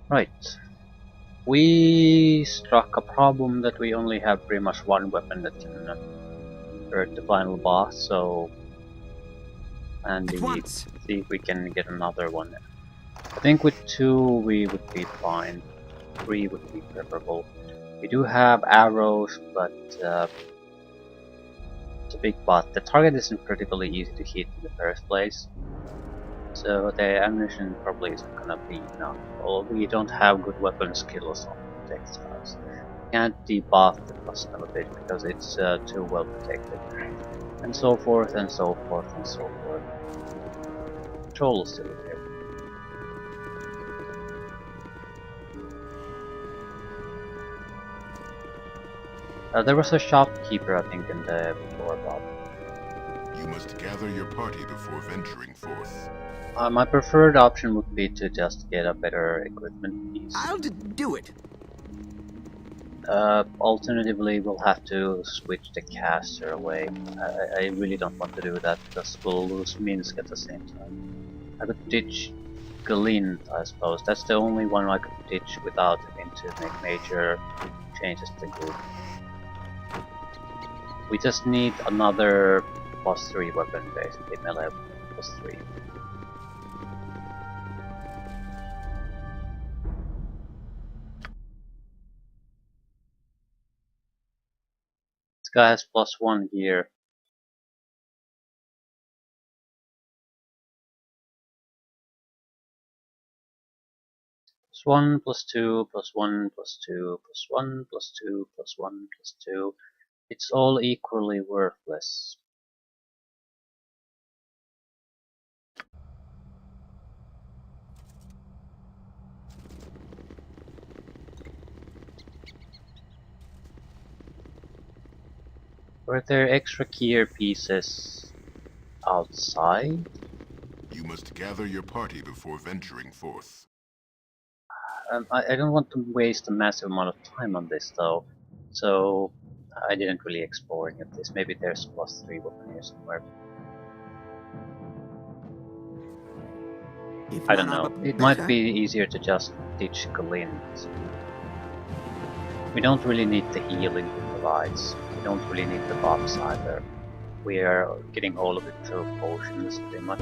Right. We struck a problem that we only have pretty much one weapon that can hurt the final boss, so and At once. see if we can get another one. I think with 2 we would be fine. 3 would be preferable. We do have arrows, but it's a big but. The target isn't particularly easy to hit in the first place, so the ammunition probably isn't gonna be enough. Or we don't have good weapon skills on textiles. Can't debuff the custom a bit because it's too well protected. And so forth and so forth and so forth. Troll is still here. There was a shopkeeper, I think, in the before about. You must gather your party before venturing forth. My preferred option would be to just get a better equipment piece. I'll do it. Alternatively, we'll have to switch the caster away. I really don't want to do that because we'll lose Minsk at the same time. I could ditch Galint, I suppose. That's the only one I could ditch without having to make major changes to the group. We just need another +3 weapon, basically melee +3. This guy has +1 gear. +1, +2, +1, +2, +1, +2, +1, +2. It's all equally worthless. Were there extra gear pieces outside? You must gather your party before venturing forth. I don't want to waste a massive amount of time on this though, so I didn't really explore any of this. Maybe there's +3 weapon here somewhere. I don't know. It might be easier to just ditch Galint. We don't really need the healing it provides. We don't really need the buffs either. We are getting all of it through potions pretty much.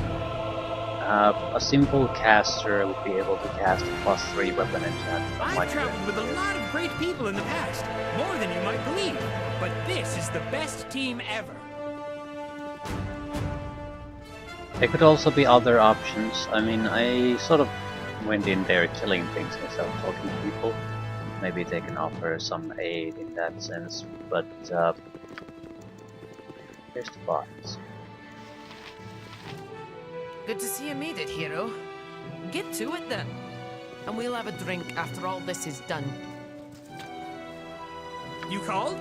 A simple caster would be able to cast a +3 weapon enchantment. I've traveled with a lot of great people in the past, more than you might believe, but this is the best team ever. There could also be other options. I mean, I sort of went in there killing things instead of talking to people. Maybe they can offer some aid in that sense, but here's the box. Good to see you made it, hero. Get to it then, and we'll have a drink after all this is done. You called?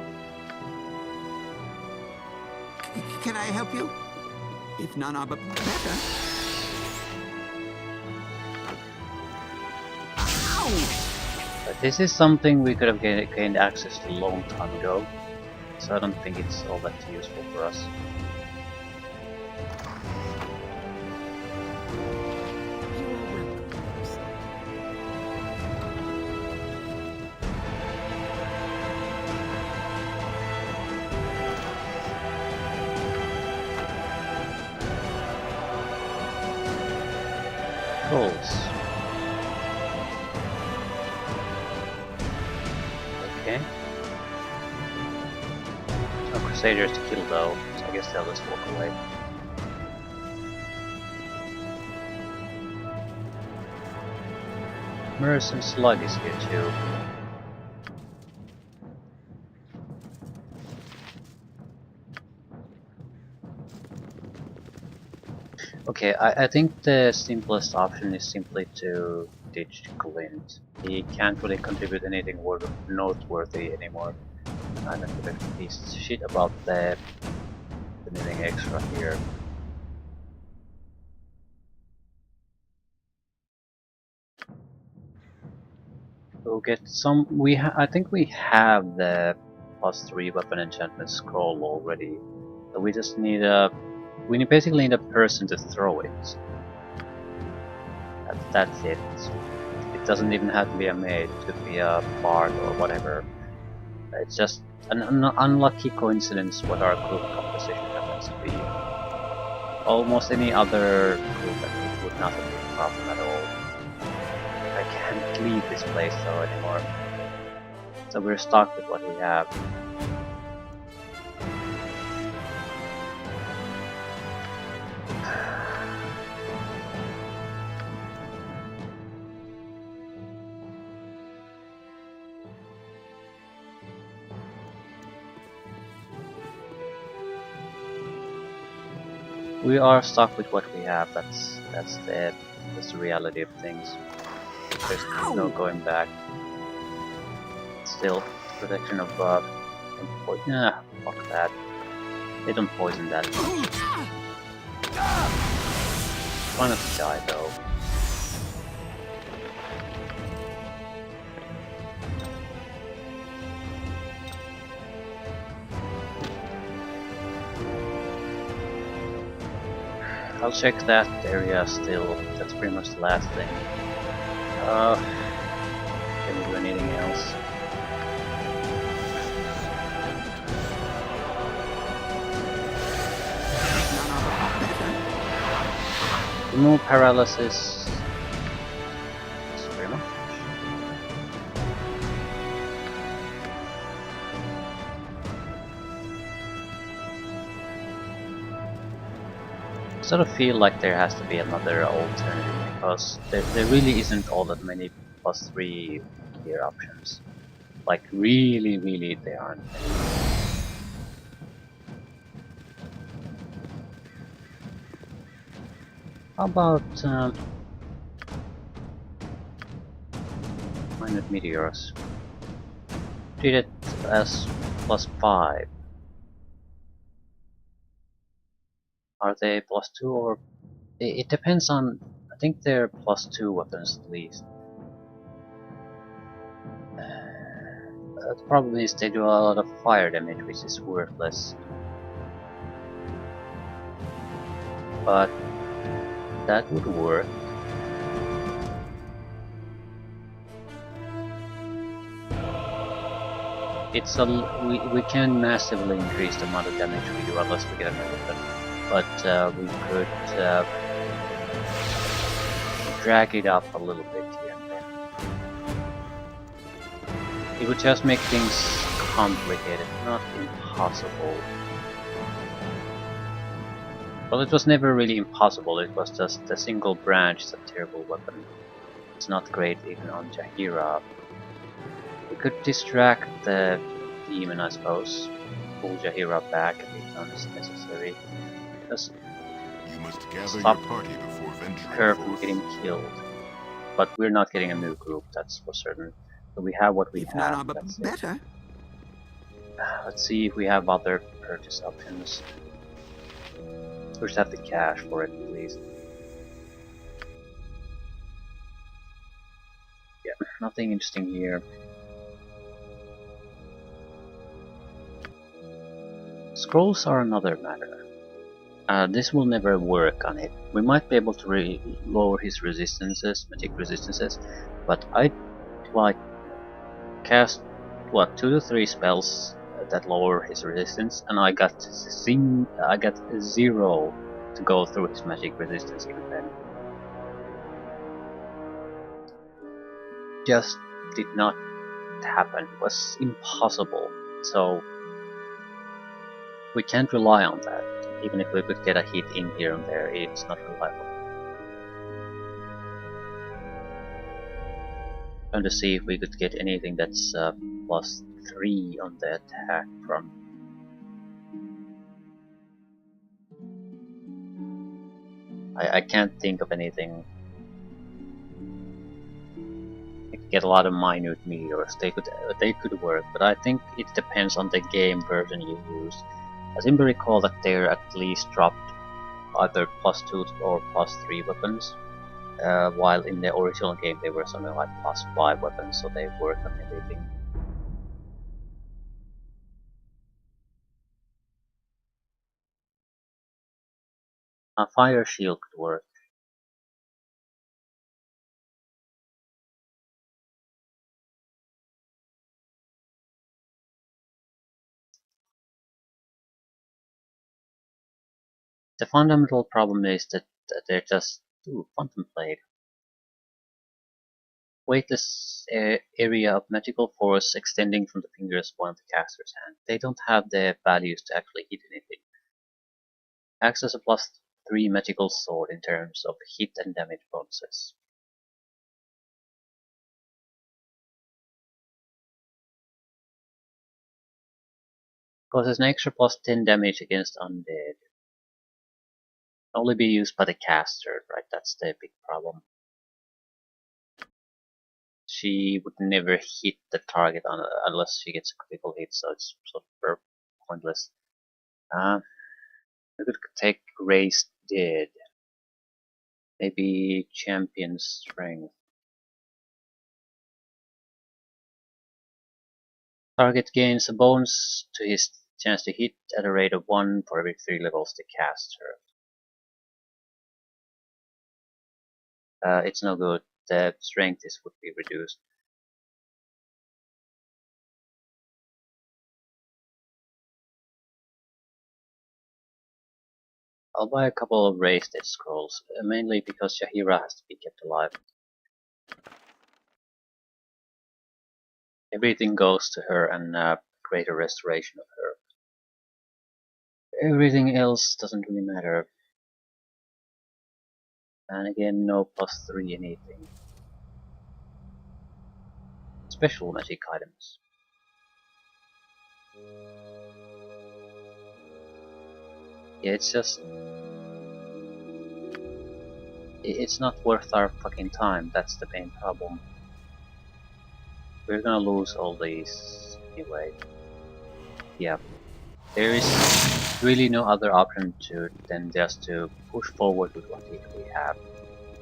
Can I help you? If none are better. Ow! But this is something we could have gained access to a long time ago, so I don't think it's all that useful for us. Okay. No crusaders to kill though, so I guess they'll just walk away. Mirrors and Slug is here too. Okay, I think the simplest option is simply to ditch Glint. He can't really contribute anything noteworthy anymore. I don't give a piece of shit about anything extra here. We'll get some. I think we have the +3 weapon enchantment scroll already. So we just need a. We basically need a person to throw it. That's it. It doesn't even have to be a mage, it could be a bard or whatever. It's just an unlucky coincidence what our group composition happens to be. Almost any other group it would not have been a problem at all. I can't leave this place though anymore. So we're stuck with what we have. We are stuck with what we have. That's the reality of things. There's no going back. Still, protection of nah, fuck that. They don't poison that. Try not to die though. I'll check that area still. That's pretty much the last thing. Can we do anything else? Remove paralysis. That's pretty much. I sort of feel like there has to be another alternative because there really isn't all that many +3 gear options. Like really there aren't many. How about minor meteors? Treat it as +5. Are they +2 or? It depends on. I think they're +2 weapons at least. The problem is they do a lot of fire damage, which is worthless. But that would work. It's a we can massively increase the amount of damage we do unless we get a new weapon. But we could drag it up a little bit here and there. It would just make things complicated, not impossible. Well, it was never really impossible, it was just a single branch is a terrible weapon. It's not great even on Jaheira. We could distract the demon, I suppose. Pull Jaheira back if it's necessary. Just You must gather stop your party before venturing her from forth. getting killed. But we're not getting a new group, that's for certain. So we have what we If none have. are That's it. better. Let's see if we have other purchase options. First have the cash for it, please. Yeah, nothing interesting here. Scrolls are another matter. This will never work on it. We might be able to lower his resistances, magic resistances, but I'd like cast what 2 to 3 spells that lower his resistance, and I got 0 to go through his magic resistance even then. Just did not happen. It was impossible. So we can't rely on that. Even if we could get a hit in here and there, it's not reliable. Trying to see if we could get anything that's +3 on the attack from. I can't think of anything. You could get a lot of minute meteors. They could work, but I think it depends on the game version you use. I seem to recall that they're at least dropped either +2 or +3 weapons, while in the original game they were something like +5 weapons, so they work on everything. A fire shield could work. The fundamental problem is that they're just too contemplate. Weightless area of magical force extending from the fingers of one of the caster's hand. They don't have the values to actually hit anything. Acts as a +3 magical sword in terms of hit and damage bonuses. Causes an extra +10 damage against undead. Only be used by the caster, right? That's the big problem. She would never hit the target unless she gets a critical hit, so it's sort of pointless. We could take Raised Dead. Maybe Champion Strength. Target gains a bonus to his chance to hit at a rate of 1 for every 3 levels the caster. It's no good. The strength would be reduced. I'll buy a couple of Raised Dead scrolls, mainly because Shahira has to be kept alive. Everything goes to her and greater restoration of her. Everything else doesn't really matter. And again, no +3 anything. Special magic items. Yeah, it's just... it's not worth our fucking time, that's the main problem. We're gonna lose all these anyway. Yeah. There is really no other option than just to push forward with what we have.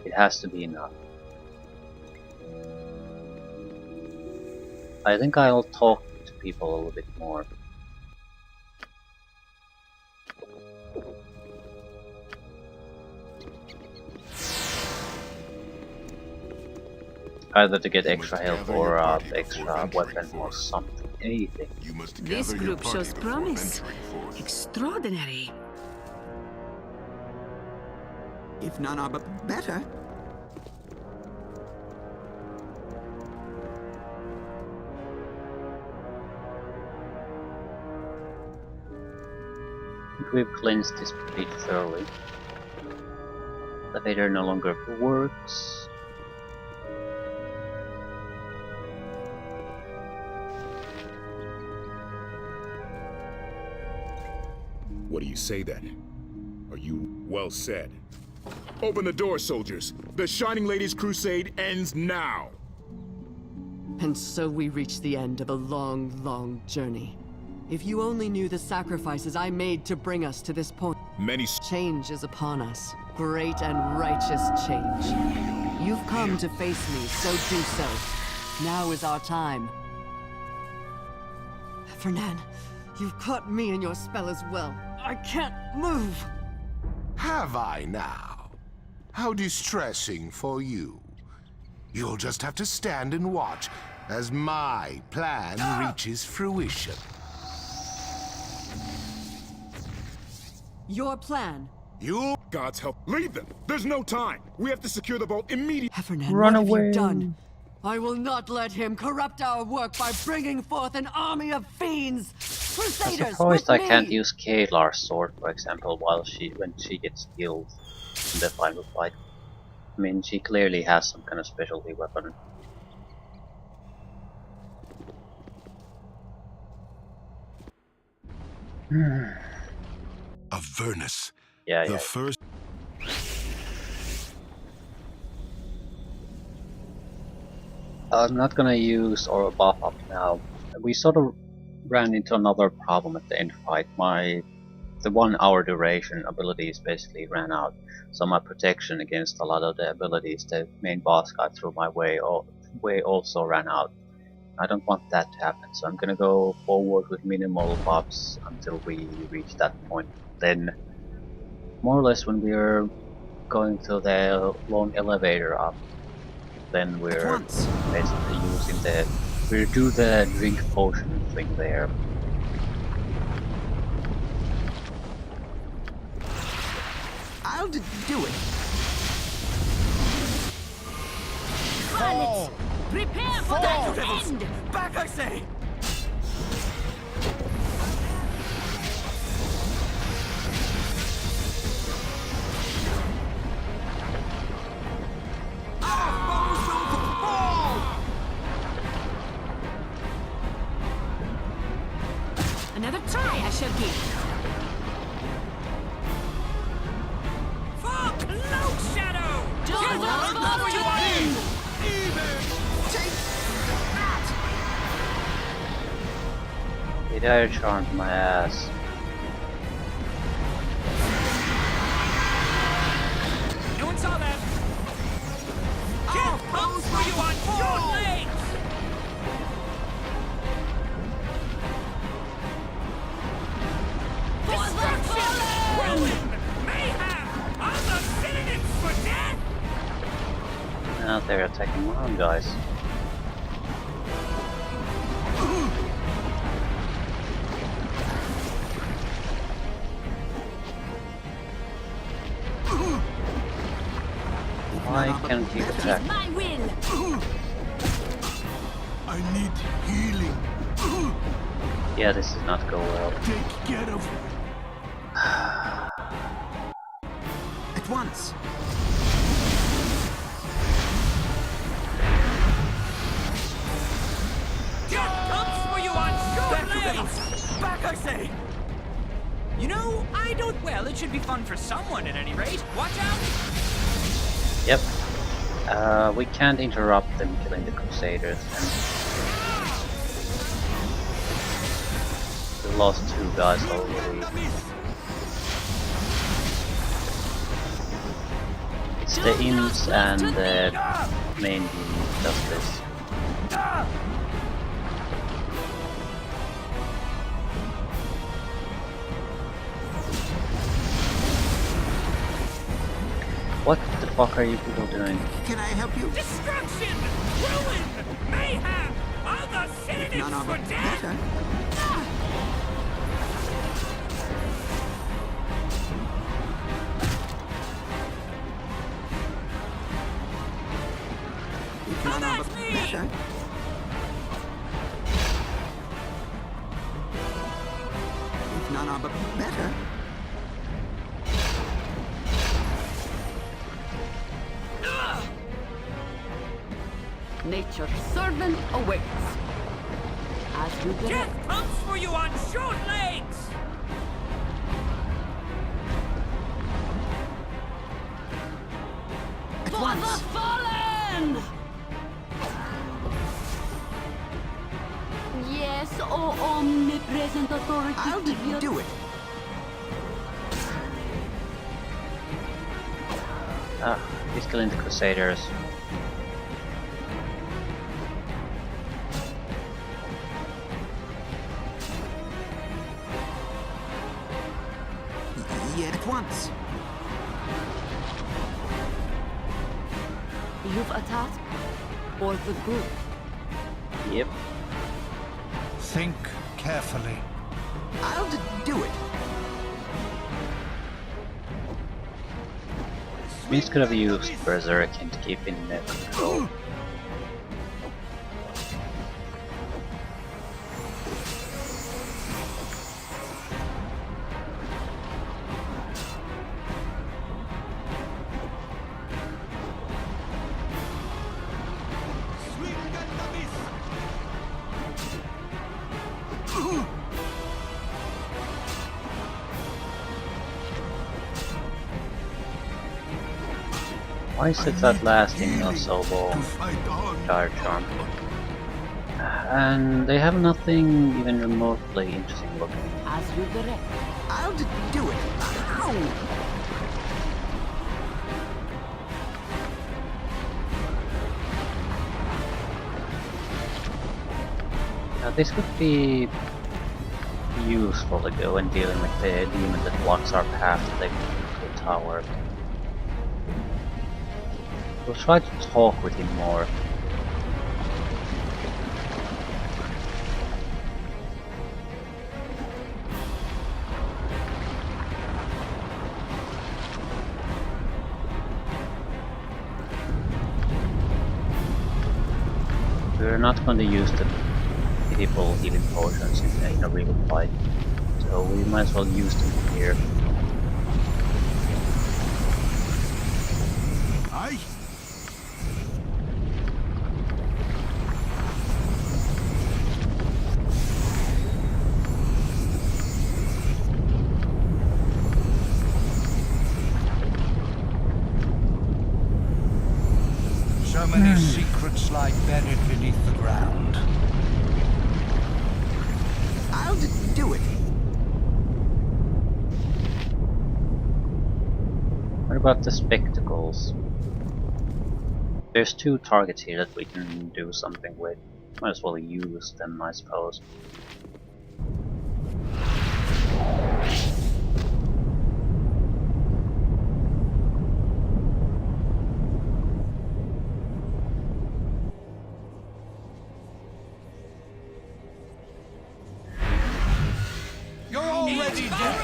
It has to be enough. I think I'll talk to people a little bit more. Either to get extra health or extra weapon or something, anything. This group shows promise. Extraordinary. If none are better. We've cleansed this pretty thoroughly. The elevator no longer works. What do you say then? Are you well said? Open the door, soldiers. The Shining Lady's crusade ends now. And so we reach the end of a long, long journey. If you only knew the sacrifices I made to bring us to this point. Change is upon us. Great and righteous change. You've come to face me, so do so. Now is our time. Fernan, you've caught me in your spell as well. I can't move! Have I now? How distressing for you. You'll just have to stand and watch as my plan reaches fruition. Your plan? You... God's help. Leave them! There's no time! We have to secure the vault immediately. Heffernan, Run what away. have you done? I will not let him corrupt our work by bringing forth an army of fiends! I'm Crusaders, surprised with I me! can't use Kalar's sword, for example, when she gets killed in the final fight. I mean, she clearly has some kind of specialty weapon. Avernus. Yeah, The yeah. first. I'm not gonna use or buff up now. We sort of ran into another problem at the end fight. The 1 hour duration abilities basically ran out, so my protection against a lot of the abilities the main boss got through my way also ran out. I don't want that to happen, so I'm gonna go forward with minimal buffs until we reach that point. Then, more or less when we're going to the long elevator up, then we're basically using we do the drink potion thing there. I'll do it. Varlets, prepare for that end! Back, I say! Another try I shall give. For Cloak Shadow! Don't fall to end! He dire charmed my ass. No one saw that! Death comes for you on short legs! Destruction! Ruin! Mayhem! Are the synonyms for death? Now they're attacking my own guys. Why can't you attack? My will! I need healing. Yeah, this does not go well. Take care of At once. Death comes for you on short legs! Back, I say! You know, I don't... Well, it should be fun for someone at any rate. Watch out! Yep. We can't interrupt them killing the Crusaders. We lost 2 guys already. It's the imps and the main demon does this. What the fuck are you people doing? Can I help you? Destruction! Ruin! Mayhem! Are the synonyms None of for it death? better. If none of it better. If none of it better. Nature's servant awaits. As you direct. Death comes for you on short legs! At For the once. fallen! Yes, oh omnipresent authority. I'll do it. Ah, he's killing the Crusaders. Yeah, at once. You've attacked? Or the group? Yep. Think carefully. I'll do it. Means could have used Berserking to keep in control. Why is it that last thing so low? Dire Charm. And they have nothing even remotely interesting looking. As you direct. I'll do it. Ow! Now this could be useful to go and dealing with the demon that blocks our path to the tower. We'll try to talk with him more. We're not going to use the people healing potions in a real fight, so we might as well use them here. Aye. So many secrets lie buried beneath the ground. I'll do it. What about the spectacles? There's 2 targets here that we can do something with. Might as well use them, I suppose. You're already dead.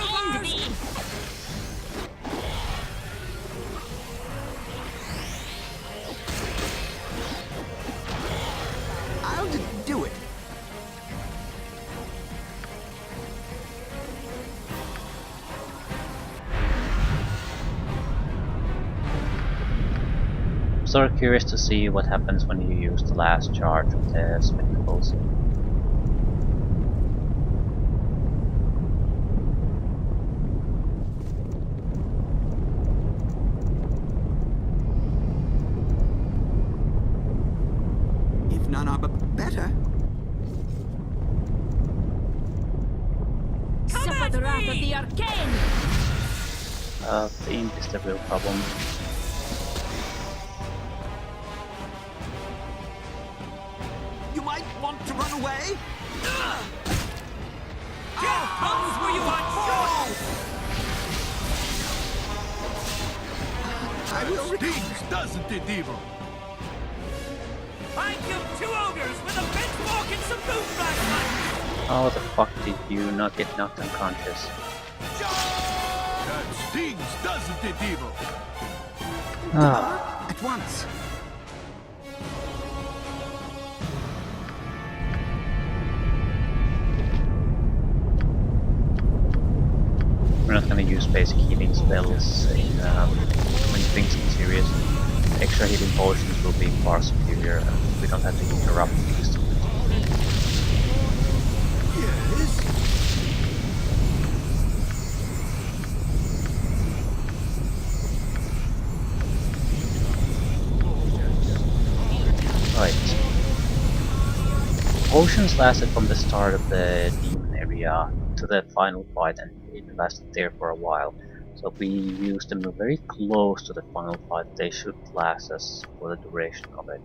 I'll do it. Sort of curious to see what happens when you use the last charge of the spectacles. If none are better. Suffer the wrath of the arcane! The imp is the real problem. You might want to run away. Death comes where you want shoot! I will Stings, doesn't it, evil? I killed 2 ogres with a benchmark and some boom last night! How the fuck did you not get knocked unconscious? That stings, doesn't it, evil? Ah, at once. we're not gonna use basic healing spells when things get serious. Extra healing potions will be far superior, and we don't have to interrupt these. Right. Potions lasted from the start of the demon area to the final fight, and it lasted there for a while. So if we use them very close to the final fight, they should last us for the duration of it.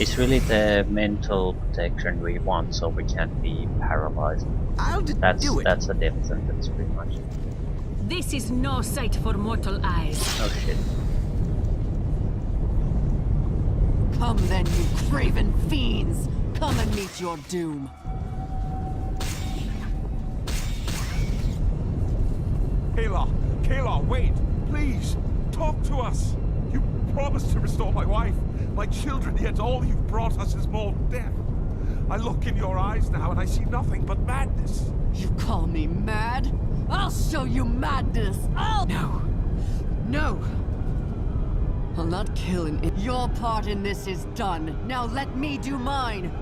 It's really the mental protection we want, so we can't be paralyzed. I'll do it. That's a death sentence, pretty much. This is no sight for mortal eyes. Oh shit. Come then, you craven fiends! Come and meet your doom. Kayla, wait! Please, talk to us! You promised to restore my wife, my children, yet all you've brought us is more death. I look in your eyes now and I see nothing but madness. You call me mad? I'll show you madness! No! No! I'll not kill an idiot. Your part in this is done. Now let me do mine!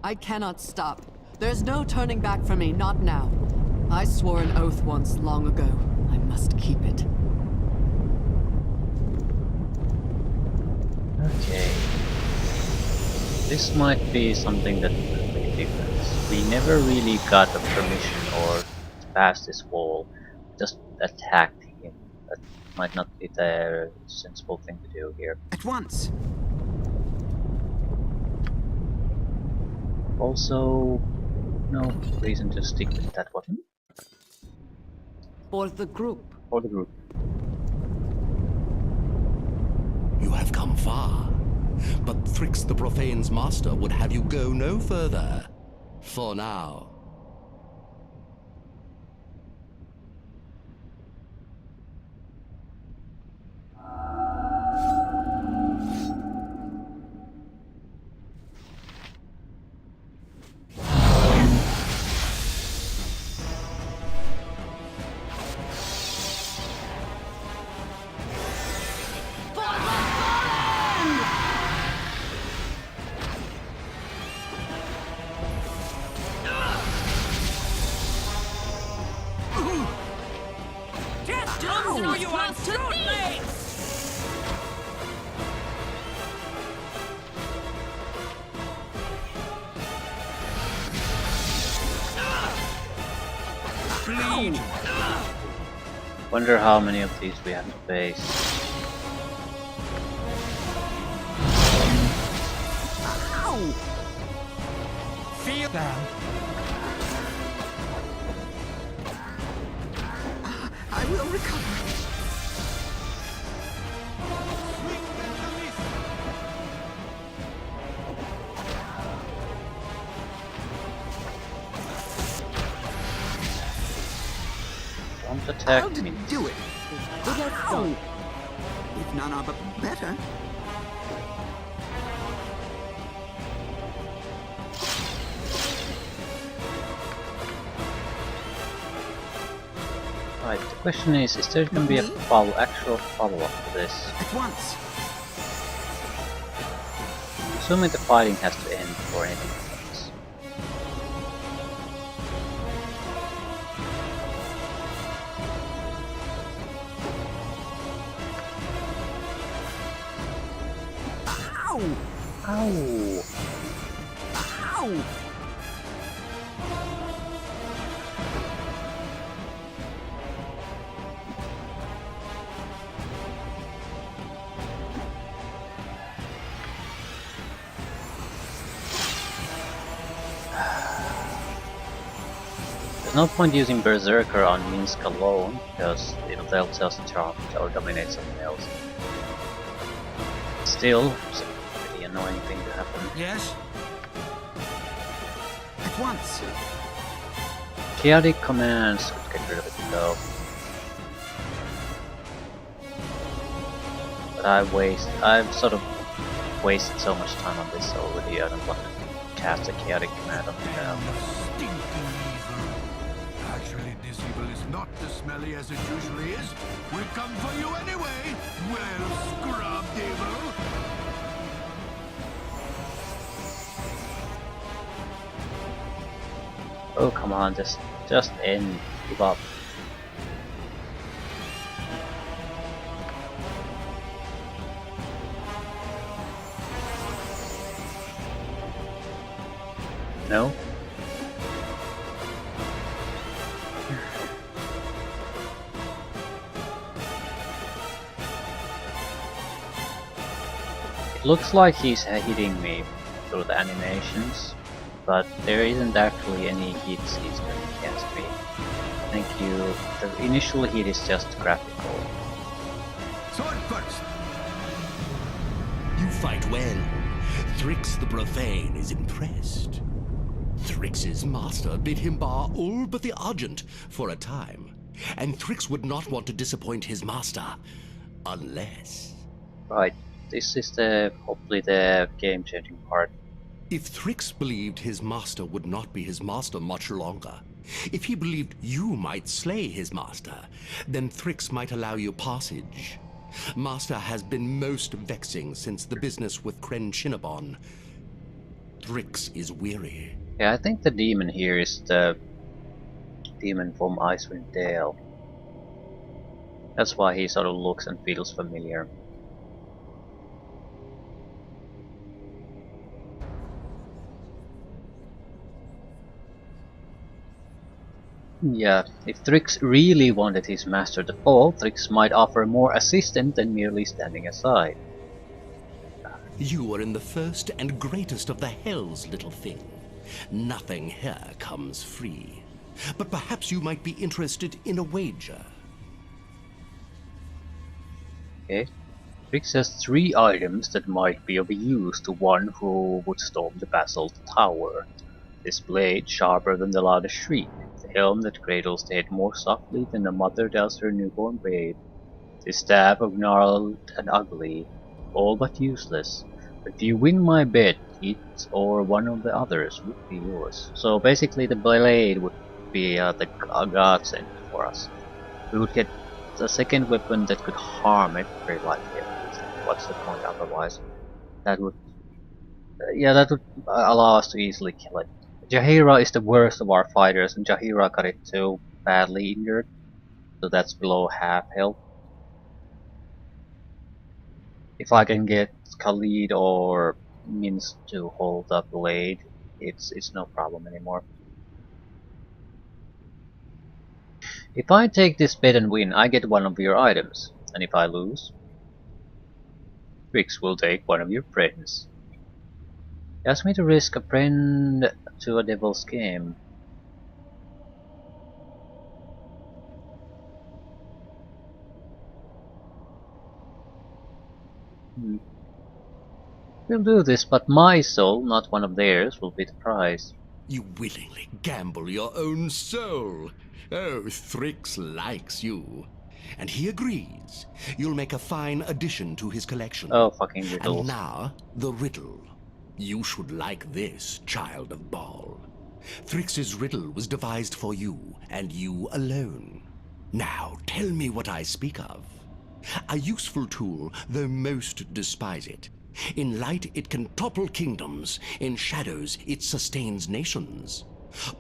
I cannot stop. There's no turning back for me, not now. I swore an oath once long ago. I must keep it. Okay. This might be something that will make a difference. We never really got a permission or to pass this wall. Just attacked him. That might not be the sensible thing to do here. At once. Also, no reason to stick with that weapon. For the group. For the group. You have come far, but Thrix the Profane's master would have you go no further. For now. Wonder how many of these we have to face. Ow! Feel down. I will recover. Don't attack How did me. you do it? Ow! If none are but better. Right, the question is there going to be a actual follow-up to this? At once. Assuming the fighting has to end before anything happens. Ow! Ow! Ow! There's no point using Berserker on Minsk alone, because they'll just charge or dominate something else. Still, it's a pretty annoying thing to happen. Yes? At once. Chaotic commands could get rid of it though. But I've sort of wasted so much time on this already. I don't want to cast a chaotic command on the Stinking evil. Actually, this evil is not as smelly as it usually is. We come for you anyway. Well, scrubbed evil. Oh come on, just end. Give up. No? It looks like he's hitting me through the animations, but there isn't actually any hits he's doing against me. Thank you. The initial hit is just graphical. Sword first. You fight well. Thrix the Profane is impressed. Thrix's master bid him bar all but the Argent for a time, and Thrix would not want to disappoint his master, unless... Right, this is hopefully the game-changing part. If Thrix believed his master would not be his master much longer, if he believed you might slay his master, then Thrix might allow you passage. Master has been most vexing since the business with Kren Shinnabon. Thrix is weary. Yeah, I think the demon here is the demon from Icewind Dale. That's why he sort of looks and feels familiar. Yeah, if Thrix really wanted his master to fall, Thrix might offer more assistance than merely standing aside. You are in the first and greatest of the hells, little thing. Nothing here comes free. But perhaps you might be interested in a wager. Okay. Trix has 3 items that might be of use to one who would storm the basalt tower. This blade, sharper than the loudest shriek. The helm that cradles the head more softly than a mother does her newborn babe. This staff, gnarled and ugly, all but useless. If you win my bet, it or one of the others would be yours. So basically the blade would be the godsend for us. We would get a second weapon that could harm it very lightly at least. What's the point otherwise? That would that would allow us to easily kill it. Jaheira is the worst of our fighters, and Jaheira got it too badly injured, so that's below half health. If I can get Khalid or Minsk to hold up blade, it's no problem anymore. If I take this bet and win, I get one of your items, and if I lose, Trix will take one of your friends. Ask me to risk a friend to a devil's game. We'll do this, but my soul, not one of theirs, will be the prize. You willingly gamble your own soul. Oh, Thrix likes you. And he agrees. You'll make a fine addition to his collection. Oh, fucking riddles. And now, the riddle. You should like this, child of Baal. Thrix's riddle was devised for you, and you alone. Now, tell me what I speak of. A useful tool, though most despise it. In light, it can topple kingdoms. In shadows, it sustains nations.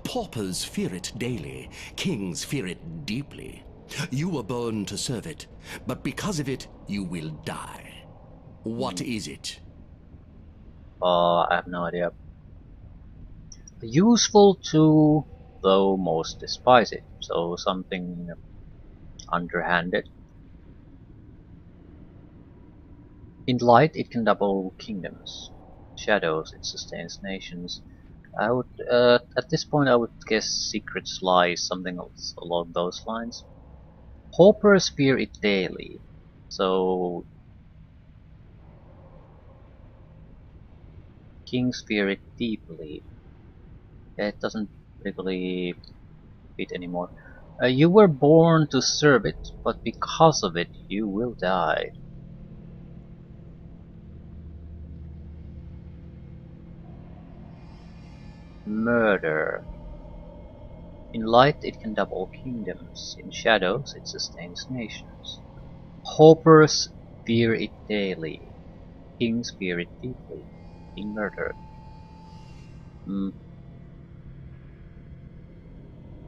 Paupers fear it daily. Kings fear it deeply. You were born to serve it, but because of it, you will die. What is it? I have no idea. A useful tool, though most despise it. So something underhanded. In light, it can double kingdoms. Shadows, it sustains nations. I would, at this point, I would guess secret lies, something else along those lines. Paupers fear it daily, so kings fear it deeply. It doesn't really fit anymore. You were born to serve it, but because of it, you will die. Murder. In light, it can double kingdoms. In shadows, it sustains nations. Paupers fear it daily. Kings fear it deeply. Being murdered.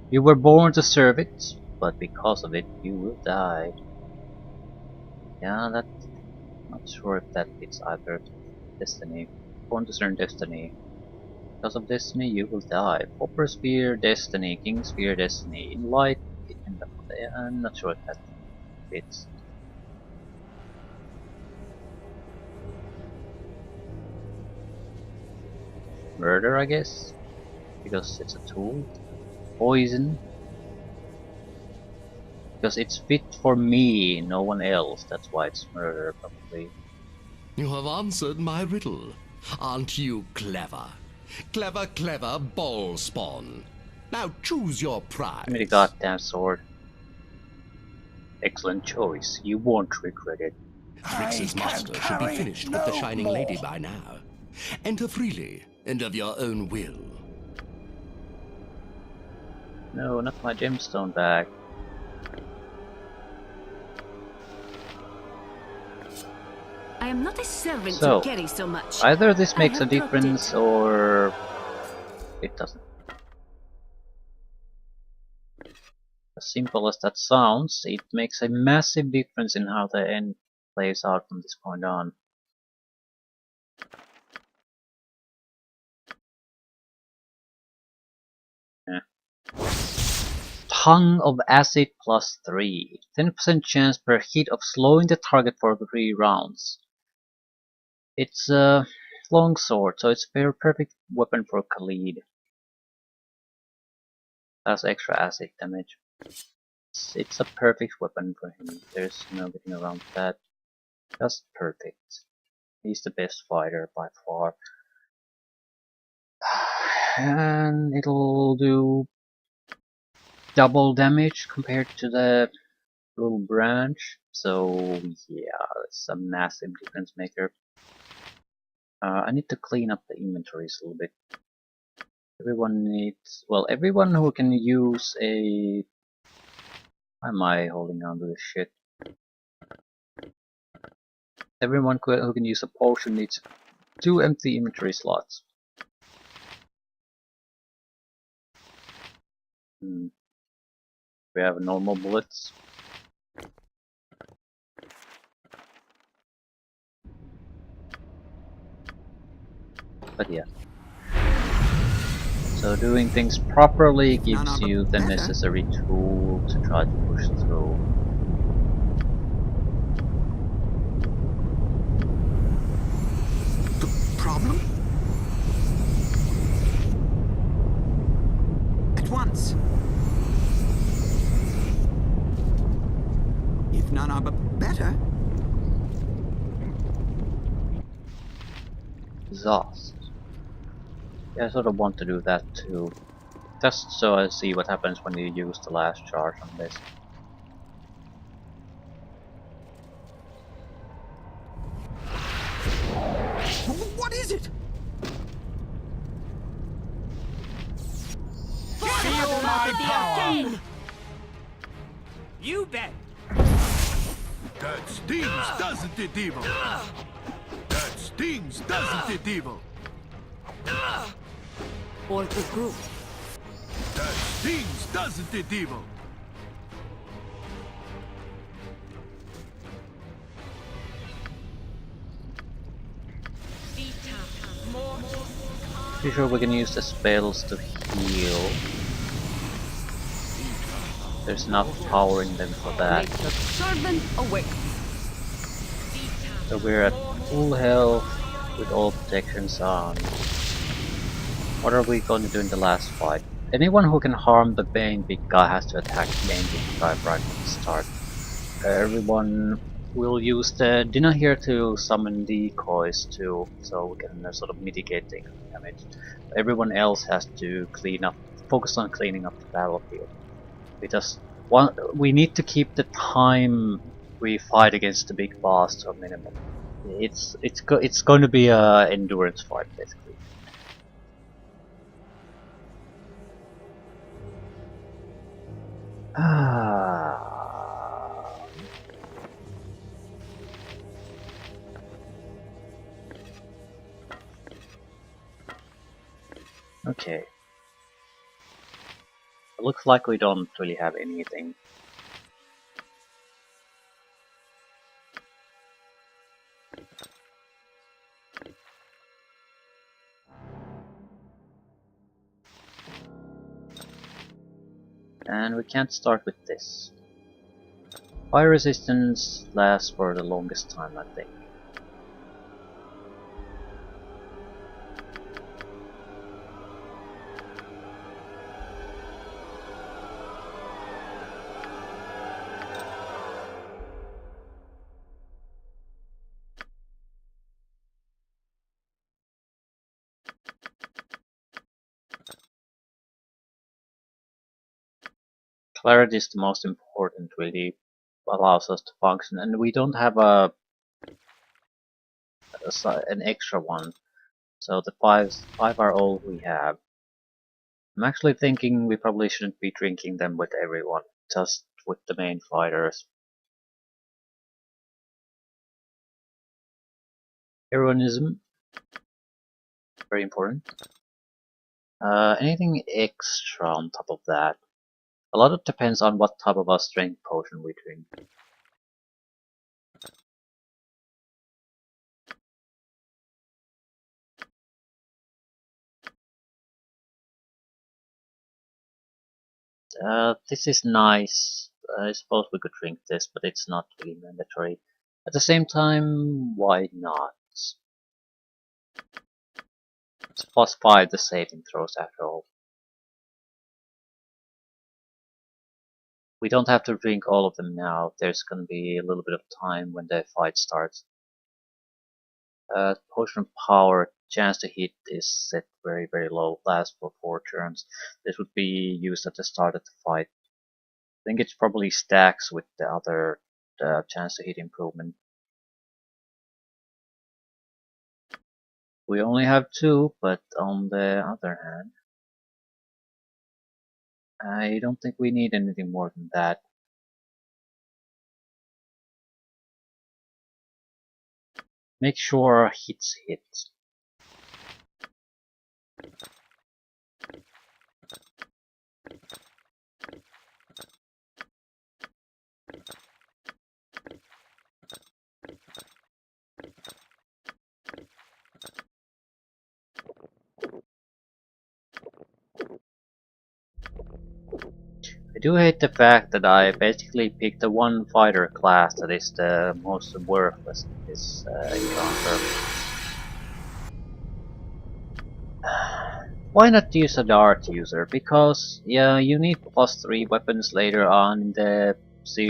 You were born to serve it, but because of it, you will die. Yeah, that's not sure if that fits either. Destiny. Born to serve destiny. Because of destiny, you will die. Paupers fear destiny. Kings fear destiny. In light, it can double. I'm not sure if that fits. Murder, I guess, because it's a tool. Poison, because it's fit for me, no one else. That's why it's murder, probably. You have answered my riddle. Aren't you clever? Clever, clever ball spawn. Now choose your prize. Give me the goddamn sword. Excellent choice. You won't regret it. Thrix's master should be finished with the Shining Lady by now. Enter freely and of your own will. No, not my gemstone back. I am not a servant So, to carry so much. either this I makes a have dropped difference it. or it doesn't. As simple as that sounds, it makes a massive difference in how the end plays out from this point on. Yeah. Tongue of Acid plus 3. 10% chance per hit of slowing the target for 3 rounds. It's a long sword, so it's a very perfect weapon for Khalid. Has extra acid damage. It's a perfect weapon for him. There's no getting around that. Just perfect. He's the best fighter by far. And it'll do double damage compared to the little branch. So yeah, it's a massive difference maker. I need to clean up the inventories a little bit. Everyone needs, well, everyone who can use a... Why am I holding on to this shit? Everyone who can use a potion needs 2 empty inventory slots. We have normal bullets. But yeah. So doing things properly gives you the necessary tool to try to push through. The problem? At once. If none are better. Exhaust. Yeah, I sort of want to do that too. Just so I see what happens when you use the last charge on this. What is it? Feel my power! You bet! That stings, doesn't it, Evil? That stings, doesn't it, Evil? For the group. That stings, doesn't it, Evil? Pretty sure we can use the spells to heal. There's enough power in them for that. Servant awake. So we're at full health with all protections on. What are we going to do in the last fight? Anyone who can harm the main big guy has to attack the main big guy right from the start. Everyone will use the dinner here to summon decoys too, so we can sort of mitigate the damage. Everyone else has to focus on cleaning up the battlefield. We need to keep the time we fight against the big boss to a minimum. It's going to be a endurance fight basically. Okay. It looks like we don't really have anything. And we can't start with this. Fire resistance lasts for the longest time, I think. Clarity is the most important, really allows us to function, and we don't have an extra one, so the five are all we have. I'm actually thinking we probably shouldn't be drinking them with everyone, just with the main fighters. Heroism, very important. Anything extra on top of that? A lot of it depends on what type of a strength potion we drink. This is nice. I suppose we could drink this, but it's not really mandatory. At the same time, why not? It's +5 the saving throws after all. We don't have to drink all of them now. There's gonna be a little bit of time when the fight starts. Potion power, chance to hit is set very low, lasts for 4 turns. This would be used at the start of the fight. I think it probably stacks with the other chance to hit improvement. We only have 2, but on the other hand, I don't think we need anything more than that. Make sure hits hit. I do hate the fact that I basically picked the one fighter class that is the most worthless in this encounter. Why not use a dart user? Because, yeah, you need +3 weapons later on in the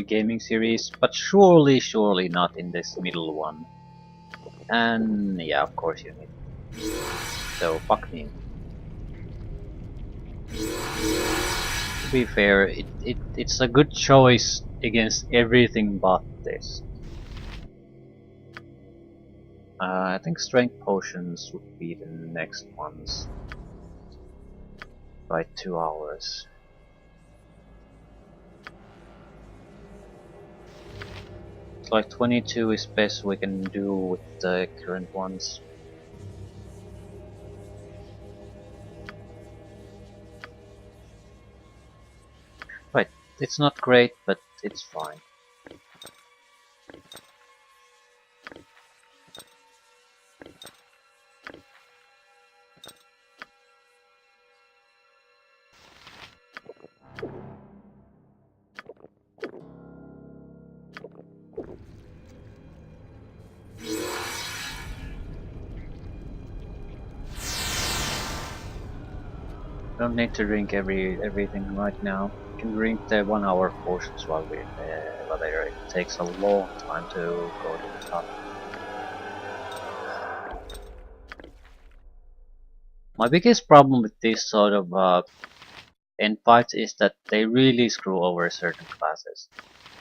gaming series, but surely not in this middle one. And yeah, of course you need. So fuck me. To be fair, it's a good choice against everything but this. I think strength potions would be the next ones. By 2 hours. It's like 22 is best we can do with the current ones. Right, it's not great, but it's fine. Don't need to drink everything right now. You can drink the 1 hour potions while we're in the elevator. It takes a long time to go to the top. My biggest problem with this sort of end fights is that they really screw over certain classes.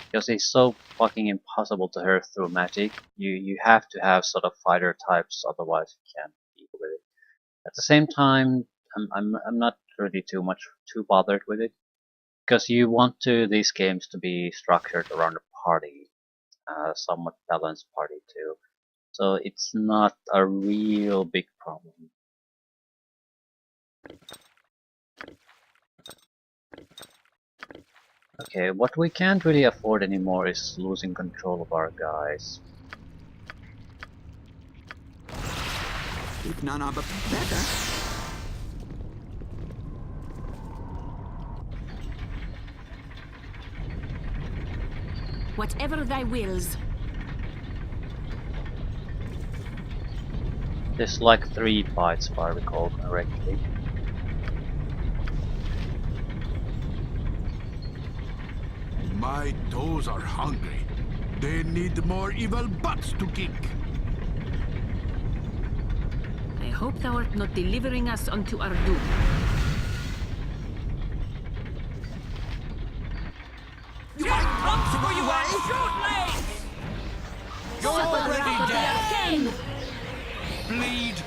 Because it's so fucking impossible to hurt through magic. You have to have sort of fighter types, otherwise you can't deal with it. At the same time, I'm not really too bothered with it, because you want these games to be structured around a party, somewhat balanced party too. So it's not a real big problem. Okay, what we can't really afford anymore is losing control of our guys. If none are better. Whatever thy wills. There's like 3 fights if I recall correctly. My toes are hungry. They need more evil butts to kick. I hope thou art not delivering us unto our doom. For you are short legs! You're already dead! Bleed!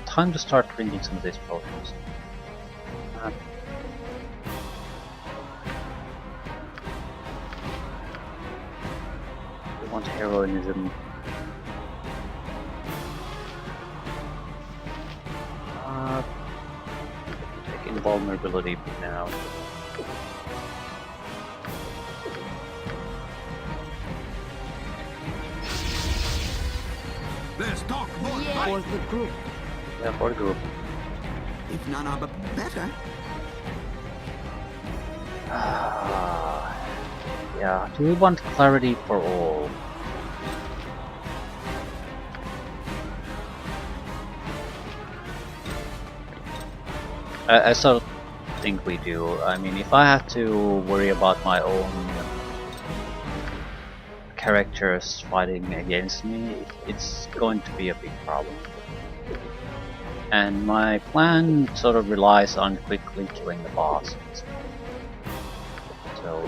Time to start drinking some of these potions. We want heroism. Take invulnerability for now. Let's talk more. For the group. Yeah, for the group. If none are better. Yeah, do we want clarity for all? think we do. I mean, if I have to worry about my own characters fighting against me, it's going to be a big problem. And my plan sort of relies on quickly killing the boss. So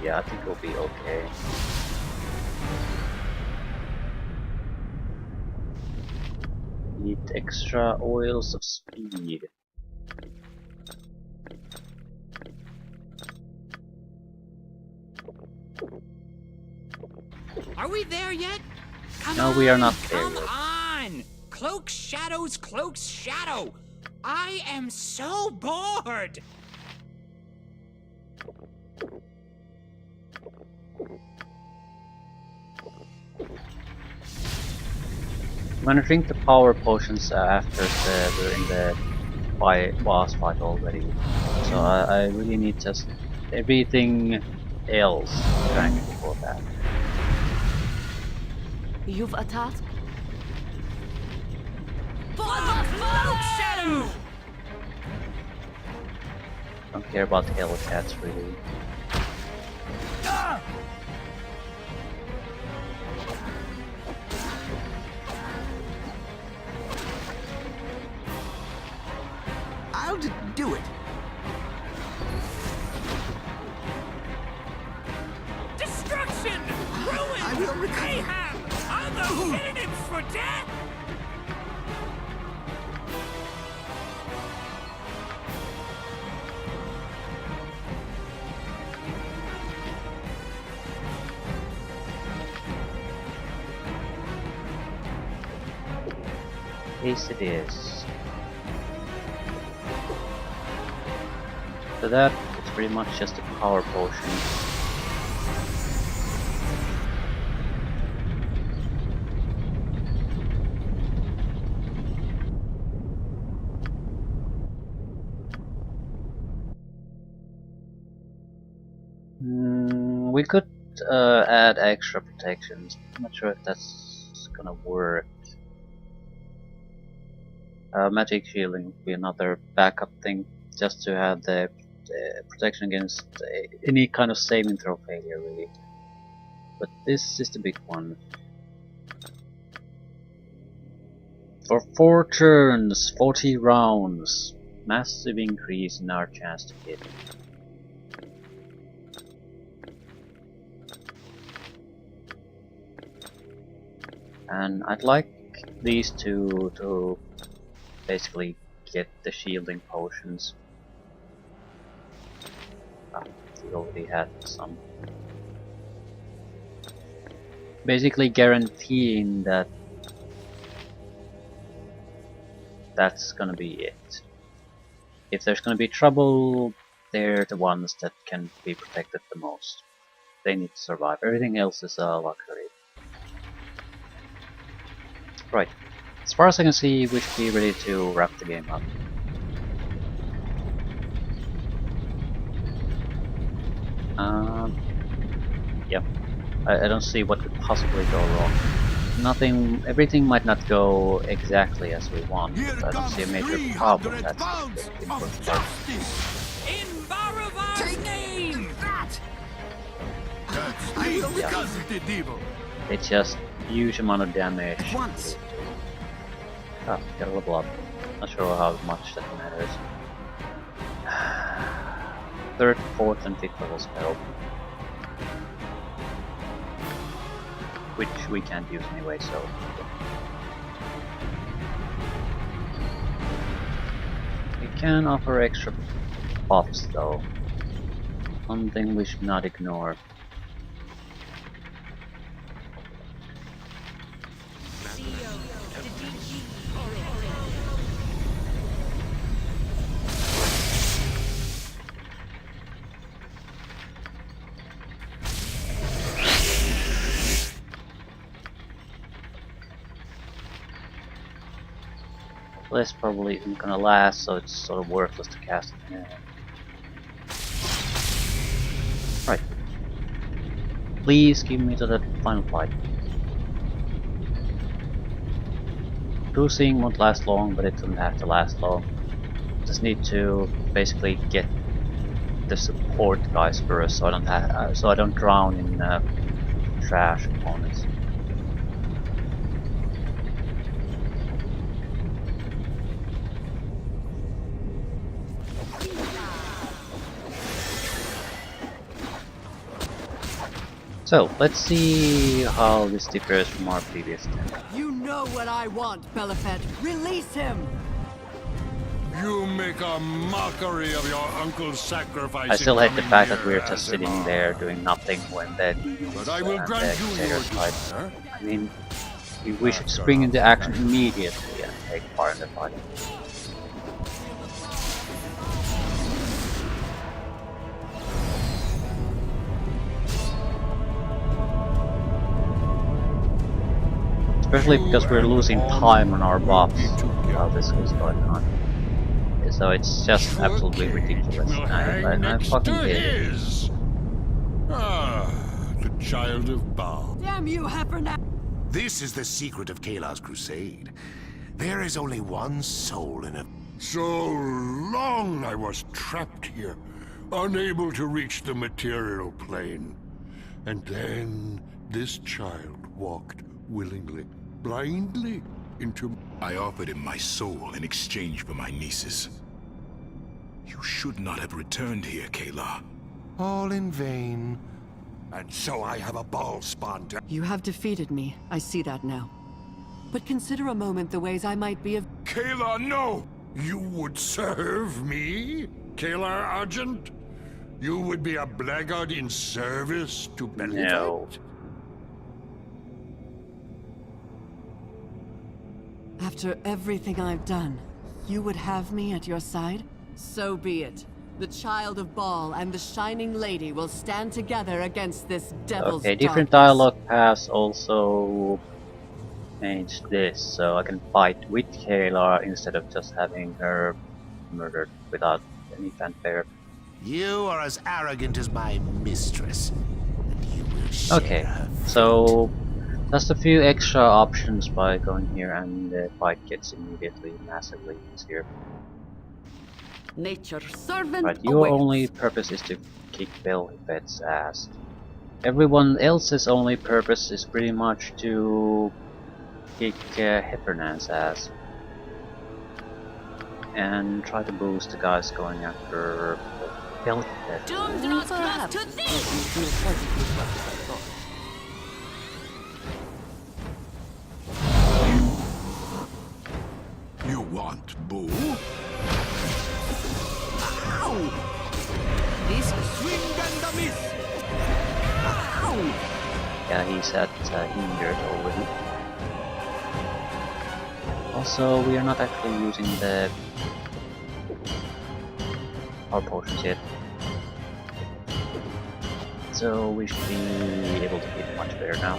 yeah, I think we'll be okay. Need extra oils of speed. Are we there yet? Come No, on, we are not there come yet. on! Cloak Shadow's Cloak Shadow! I am so bored! I'm gonna drink the power potions after we're in the boss fight already. So I really need just everything else drank before that. You've a task? Cloak Shadow! Don't care about the Hellcats really. I'll do it. Destruction! Ruin! I will recover. Mayhem! Other synonyms for death! Yes, it is. For that, it's pretty much just a power potion. We could add extra protections. I'm not sure if that's gonna work. Magic shielding would be another backup thing, just to have the protection against any kind of saving throw failure, really. But this is the big one. For 4 turns, 40 rounds, massive increase in our chance to hit. And I'd like these two to basically get the shielding potions. We already had some. Basically guaranteeing that that's gonna be it. If there's gonna be trouble, they're the ones that can be protected the most. They need to survive. Everything else is a luxury. Right. As far as I can see, we should be ready to wrap the game up. Yep. I don't see what could possibly go wrong. Nothing. Everything might not go exactly as we want, but I don't see a major problem. That's the important part. In Baravar's name! It's just huge amount of damage. Once. Ah, gotta level up. Not sure how much that matters. 3rd, 4th, and 5th level spell. Which we can't use anyway, so. We can offer extra buffs though. Something we should not ignore. This probably isn't gonna last, so it's sort of worthless to cast it now. Right. Please give me to the final fight. Cruising won't last long, but it doesn't have to last long. just need to basically get the support guys first, so I don't drown in trash opponents. So, let's see how this differs from our previous attempt. You know what I want, Belafet. Release him! You make a mockery of your uncle's sacrifice. I still hate the fact that we're just sitting there doing nothing when the But I will grant you your fight. I mean, we should spring into action immediately and take part in the fight. Especially because we're losing time on our buffs while this is going on. So it's just absolutely ridiculous. I fucking hate it. Ah, the child of Baal. Damn you, Heifer! This is the secret of Kayla's crusade. There is only one soul in a... So long I was trapped here, unable to reach the material plane. And then this child walked willingly, blindly, into... I offered him my soul in exchange for my nieces. You should not have returned here, Kayla. All in vain. And so I have a Baal spawn to... You have defeated me. I see that now. But consider a moment the ways I might be of... Kayla, no! You would serve me? Kayla Argent? You would be a blackguard in service to Belafet? No. After everything I've done, you would have me at your side? So be it. The child of Baal and the Shining Lady will stand together against this devil's Okay, different darkness. dialogue paths also changed this, so I can fight with Kayla instead of just having her murdered without any fanfare. You are as arrogant as my mistress, and you will share Okay, her fate. so just a few extra options by going here, and the fight gets immediately massively easier. Nature's servant But your awaits. only purpose is to kick Belafet's ass. Everyone else's only purpose is pretty much to kick Hepernan's ass. And try to boost the guys going after Belafet. Doom draws close to thee! You want Boo? This swing and a miss. Yeah, he's at injured already. Also, we are not actually using the our potions yet, so we should be able to hit much better now.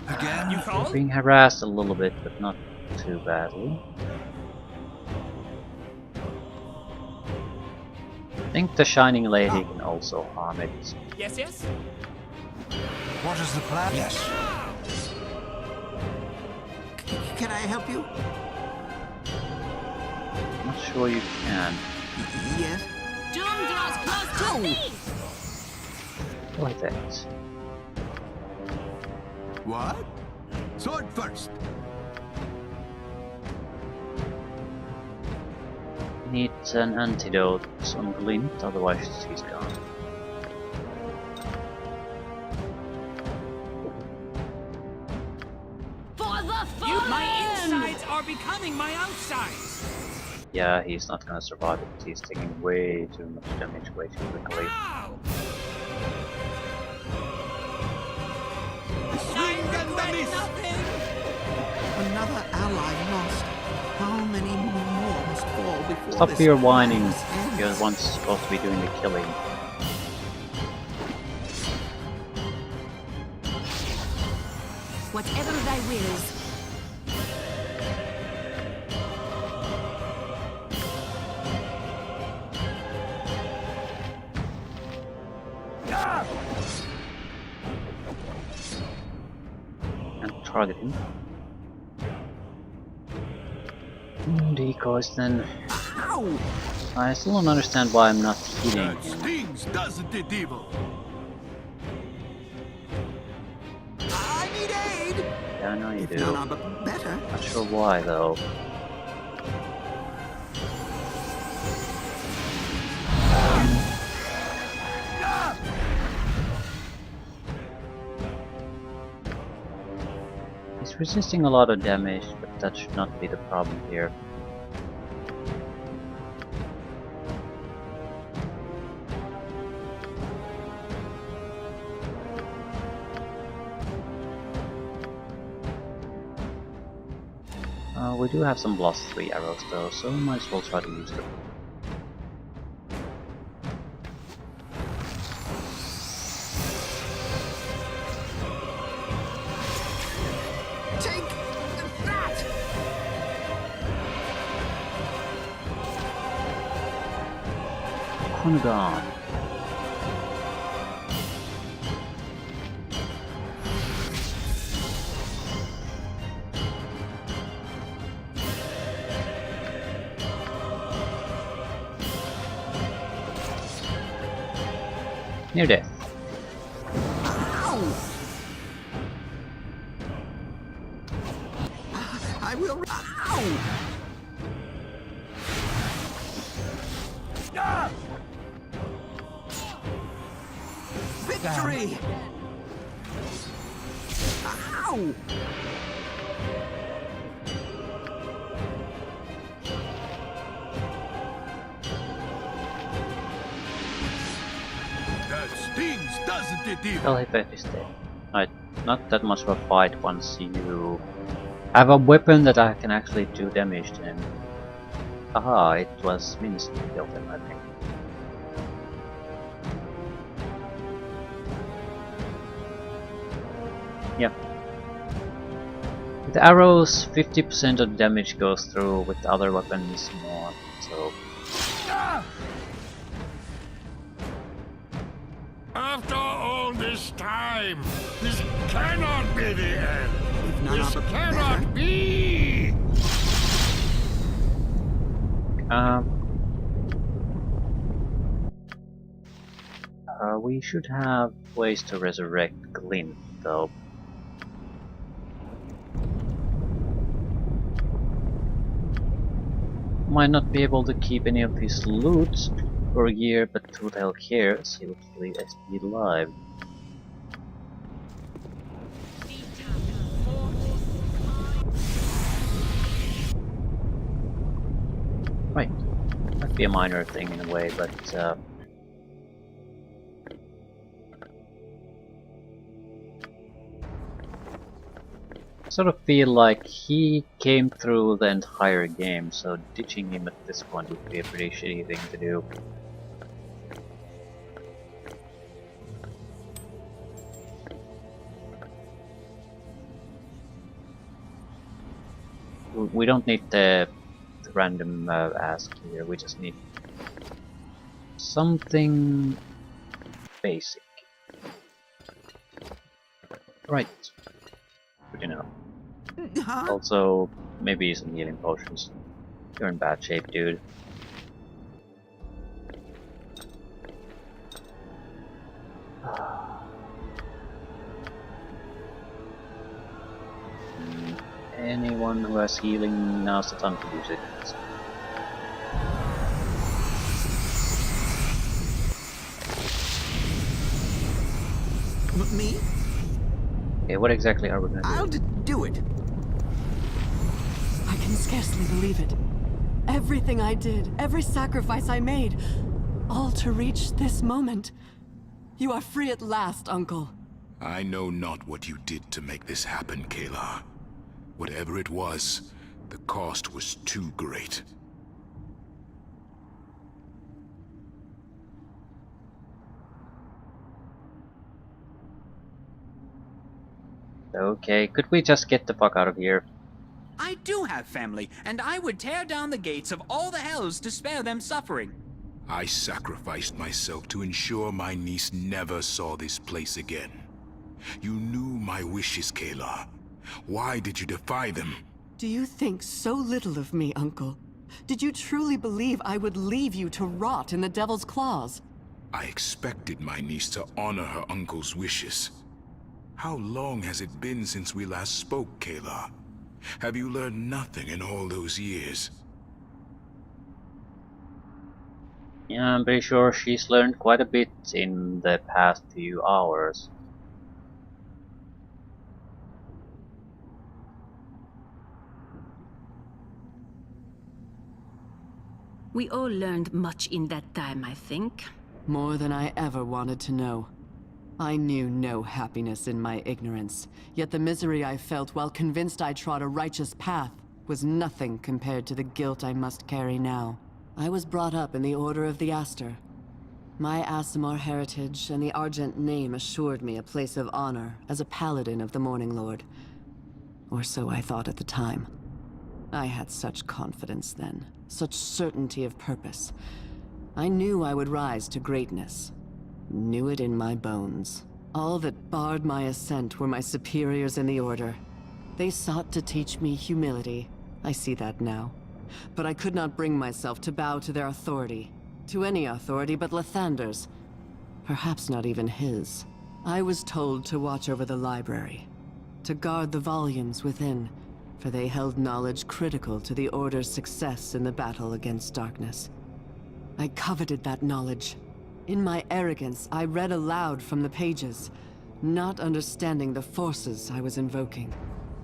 Again, you called? Being harassed a little bit, but not too badly. I think the Shining Lady can also harm it. Yes, yes. What is the plan? Yes. Can I help you? I'm not sure you can. Yes. Doom draws close to thee! Like that. What? Sword first. Needs an antidote on Glint, otherwise he's gone. For the My fallen! insides are becoming my outsides. Yeah, he's not gonna survive it. He's taking way too much damage way too quickly. Ow! Swing and a miss. Another ally lost. How many more must fall before Stop this your whining. madness ends? You're the one supposed to be doing the killing. Whatever thy wills. target him. Decoys then. Ow! I still don't understand why I'm not hitting That him. stings, doesn't it, evil? I need aid! Yeah, I know you If do. none are but better. Not sure why though. He's resisting a lot of damage, but that should not be the problem here. We do have some +3 arrows though, so we might as well try to use them. Take that! Kunagon. Near death. Ow! I will. Ow! Victory! Ow! That stings, doesn't it, evil? Well, if is dead. Right, not that much of a fight once you have a weapon that I can actually do damage to him. Aha, it was Minsk who killed him, I think. Yep. With arrows, 50% of the damage goes through, with other weapons more, so... After all this time, this cannot be the end. If none This are but cannot better. be. We should have ways to resurrect Glint, though. Might not be able to keep any of his loot for a year, but who the hell cares? He will be alive. Right. Might be a minor thing in a way, but sort of feel like he came through the entire game, so ditching him at this point would be a pretty shitty thing to do. We don't need the random ask here, we just need something basic. Right. Good enough. Also, maybe some healing potions. You're in bad shape, dude. Anyone who has healing, now's the time to use it. Me? Okay, what exactly are we gonna do? I'll do it. I can scarcely believe it. Everything I did, every sacrifice I made, all to reach this moment. You are free at last, Uncle. I know not what you did to make this happen, Kayla. Whatever it was, the cost was too great. Okay, could we just get the fuck out of here? I do have family, and I would tear down the gates of all the hells to spare them suffering. I sacrificed myself to ensure my niece never saw this place again. You knew my wishes, Kayla. Why did you defy them? Do you think so little of me, Uncle? Did you truly believe I would leave you to rot in the Devil's claws? I expected my niece to honor her uncle's wishes. How long has it been since we last spoke, Kayla? Have you learned nothing in all those years? Yeah, I'm pretty sure she's learned quite a bit in the past few hours. We all learned much in that time, I think. More than I ever wanted to know. I knew no happiness in my ignorance, yet the misery I felt while convinced I trod a righteous path was nothing compared to the guilt I must carry now. I was brought up in the Order of the Aster. My Aasimar heritage and the Argent name assured me a place of honor as a paladin of the Morning Lord. Or so I thought at the time. I had such confidence then, such certainty of purpose. I knew I would rise to greatness. Knew it in my bones. All that barred my ascent were my superiors in the Order. They sought to teach me humility. I see that now. But I could not bring myself to bow to their authority. To any authority but Lathander's. Perhaps not even his. I was told to watch over the library. To guard the volumes within, for they held knowledge critical to the Order's success in the battle against darkness. I coveted that knowledge. In my arrogance, I read aloud from the pages, not understanding the forces I was invoking.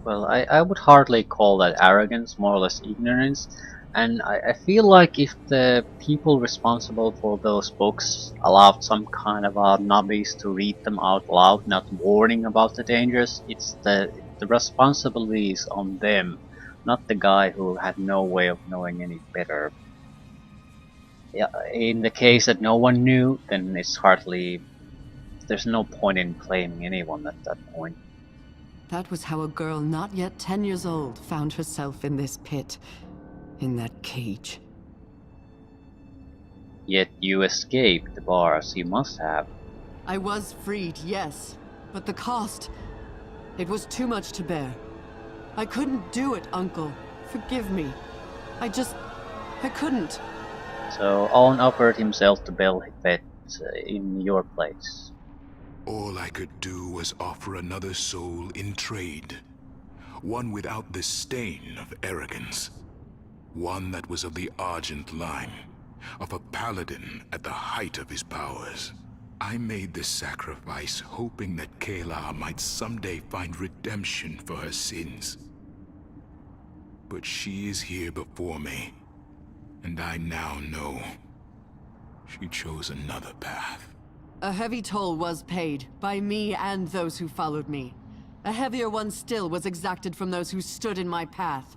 Well, I would hardly call that arrogance, more or less ignorance. And I feel like if the people responsible for those books allowed some kind of a novice to read them out loud, not warning about the dangers, it's the responsibility is on them, not the guy who had no way of knowing any better. Yeah, in the case that no one knew, then it's hardly... there's no point in blaming anyone at that point. That was how a girl not yet 10 years old found herself in this pit, in that cage. Yet you escaped the bars, you must have. I was freed, yes, but the cost... it was too much to bear. I couldn't do it, Uncle. Forgive me. I couldn't. So Owen offered himself to Belhibet in your place. All I could do was offer another soul in trade. One without the stain of arrogance. One that was of the Argent line. Of a paladin at the height of his powers. I made this sacrifice hoping that Kayla might someday find redemption for her sins. But she is here before me. And I now know. She chose another path. A heavy toll was paid, by me and those who followed me. A heavier one still was exacted from those who stood in my path.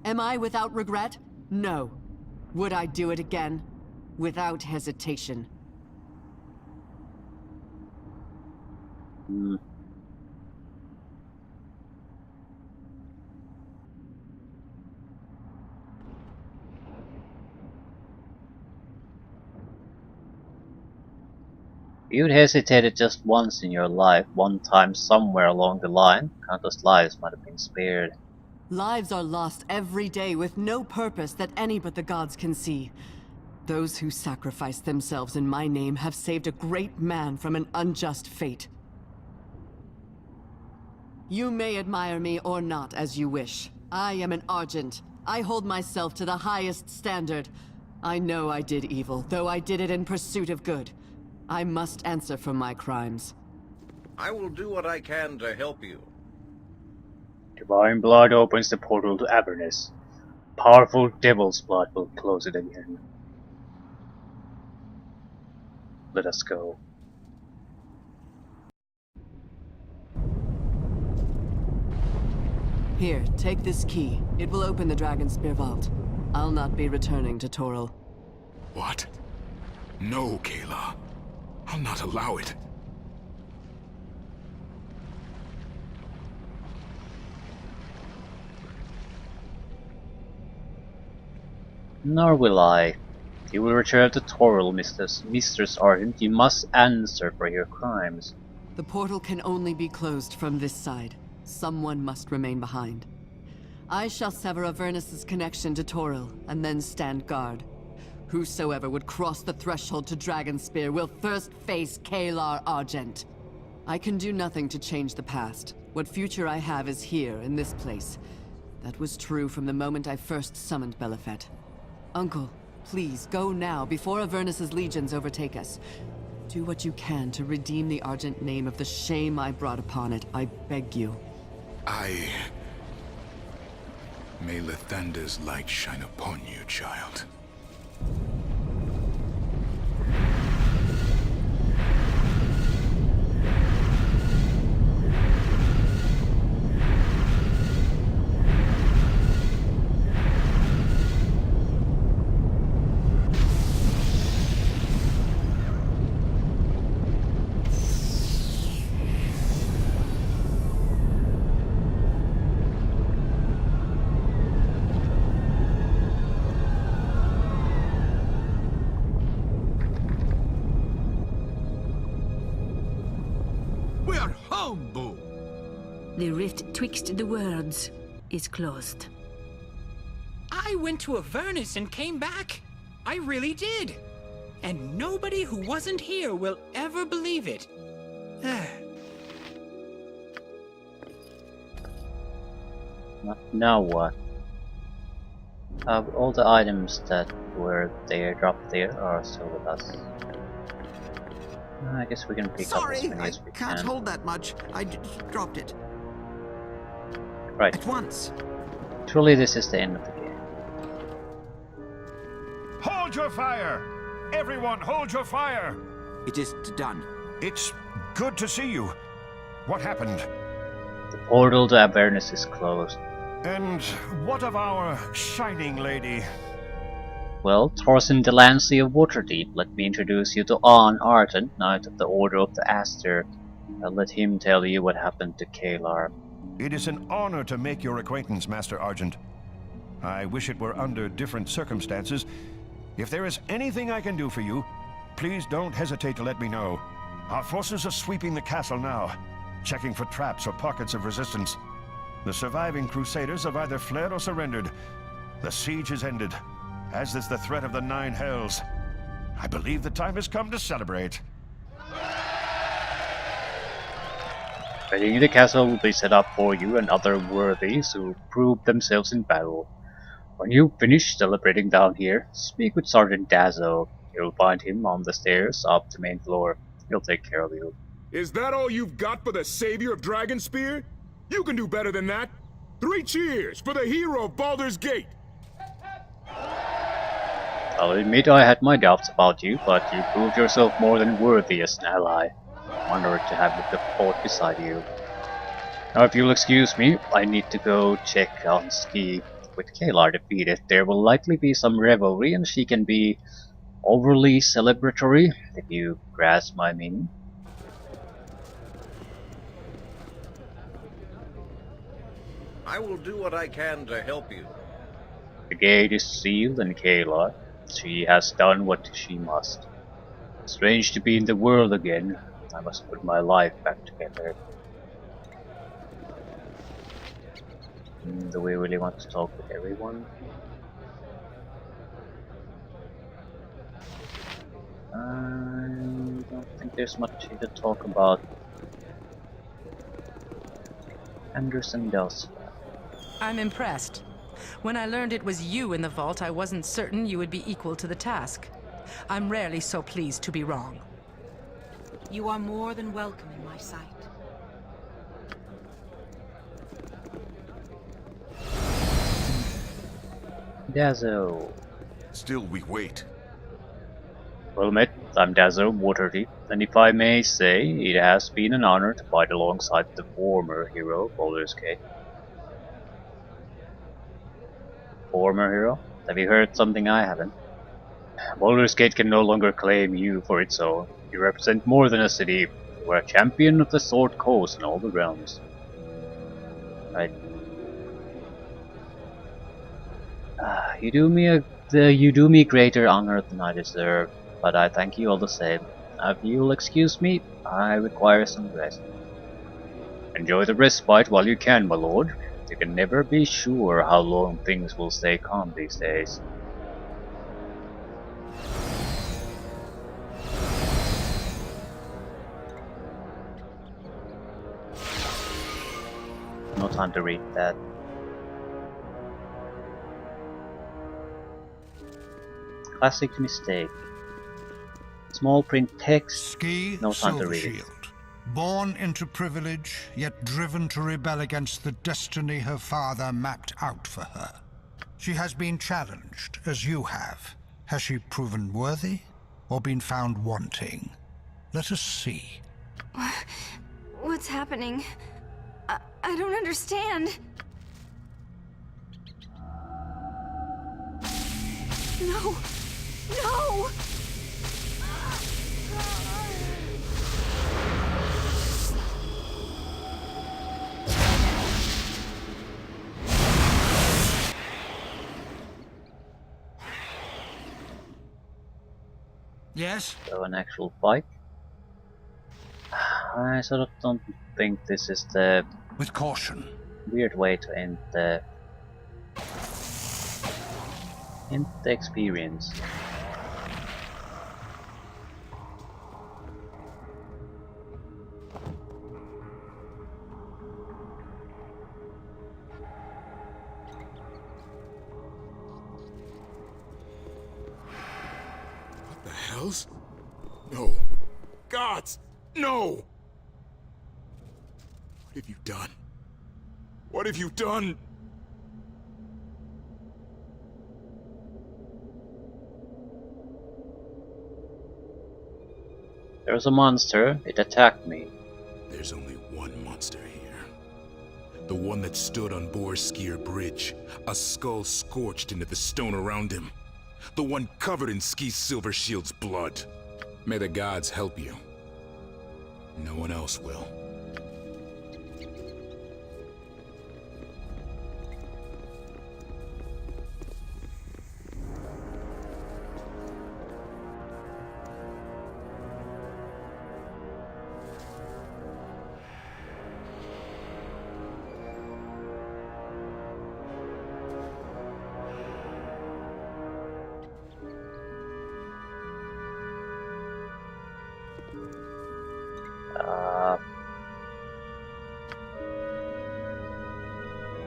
Am I without regret? No. Would I do it again? Without hesitation. You'd hesitated just once in your life, one time somewhere along the line. Countless lives might have been spared. Lives are lost every day with no purpose that any but the gods can see. Those who sacrifice themselves in my name have saved a great man from an unjust fate. You may admire me or not as you wish. I am an Argent. I hold myself to the highest standard. I know I did evil, though I did it in pursuit of good. I must answer for my crimes. I will do what I can to help you. Divine blood opens the portal to Avernus. Powerful devil's blood will close it again. Let us go. Here, take this key. It will open the DragonSpear vault. I'll not be returning to Toril. What? No, Kayla. I'll not allow it. Nor will I. You will return to Toril, Mistress Argent. You must answer for your crimes. The portal can only be closed from this side. Someone must remain behind. I shall sever Avernus' connection to Toril, and then stand guard. Whosoever would cross the threshold to DragonSpear will first face Kalar Argent. I can do nothing to change the past. What future I have is here, in this place. That was true from the moment I first summoned Belafet. Uncle, please, go now, before Avernus' legions overtake us. Do what you can to redeem the Argent name of the shame I brought upon it, I beg you. May Lathander's light shine upon you, child. The rift twixt the worlds is closed. I went to Avernus and came back. I really did. And nobody who wasn't here will ever believe it. Now what? All the items that were there, dropped there, are still with us. I guess we can pick up as many as we can. Can't hold that much. I just dropped it. Right. At once. Truly, this is the end of the game. Hold your fire! Everyone, hold your fire! It is done. It's good to see you. What happened? The portal to Avernus is closed. And what of our shining lady? Well, Thorson Delancey of Waterdeep, let me introduce you to An Argent, Knight of the Order of the Aster. I'll let him tell you what happened to Kalar. It is an honor to make your acquaintance, Master Argent. I wish it were under different circumstances. If there is anything I can do for you, please don't hesitate to let me know. Our forces are sweeping the castle now, checking for traps or pockets of resistance. The surviving Crusaders have either fled or surrendered. The siege is ended, as is the threat of the Nine Hells. I believe the time has come to celebrate. Ready, the castle will be set up for you and other worthies who prove themselves in battle. When you finish celebrating down here, speak with Sergeant Dazzo. You'll find him on the stairs up the main floor. He'll take care of you. Is that all you've got for the savior of DragonSpear? You can do better than that. 3 cheers for the hero of Baldur's Gate! I'll admit I had my doubts about you, but you proved yourself more than worthy as an ally. I'm honored to have the fort beside you. Now if you'll excuse me, I need to go check on Ski. With Kalar defeated, there will likely be some revelry and she can be overly celebratory, if you grasp my meaning. I will do what I can to help you. The gate is sealed and Kalar, she has done what she must. Strange to be in the world again. I must put my life back together. Do we really want to talk with everyone? I don't think there's much here to talk about. Anderson Delsa. I'm impressed. When I learned it was you in the vault, I wasn't certain you would be equal to the task. I'm rarely so pleased to be wrong. You are more than welcome in my sight. Dazzo. Still we wait. Well met, I'm Dazzo Waterdeep, and if I may say, it has been an honor to fight alongside the former hero of Baldur's Gate. Former hero? Have you heard something I haven't? Baldur's Gate can no longer claim you for its own. You represent more than a city. You are a champion of the Sword Coast in all the realms. Right. You do me greater honor than I deserve, but I thank you all the same. If you'll excuse me, I require some rest. Enjoy the respite while you can, my lord. You can never be sure how long things will stay calm these days. No time to read that. Classic mistake. Small print text. Ski No time to read it. Silvershield. Born into privilege, yet driven to rebel against the destiny her father mapped out for her. She has been challenged, as you have. Has she proven worthy, or been found wanting? Let us see. What's happening? I don't understand. No! No! Yes? So an actual fight. I sort of don't think this is the with caution weird way to end the experience. What the hells? No. Gods! No! What have you done? What have you done? There's a monster. It attacked me. There's only one monster here. The one that stood on Borskier Bridge, a skull scorched into the stone around him. The one covered in Ski Silvershield's blood. May the gods help you. No one else will.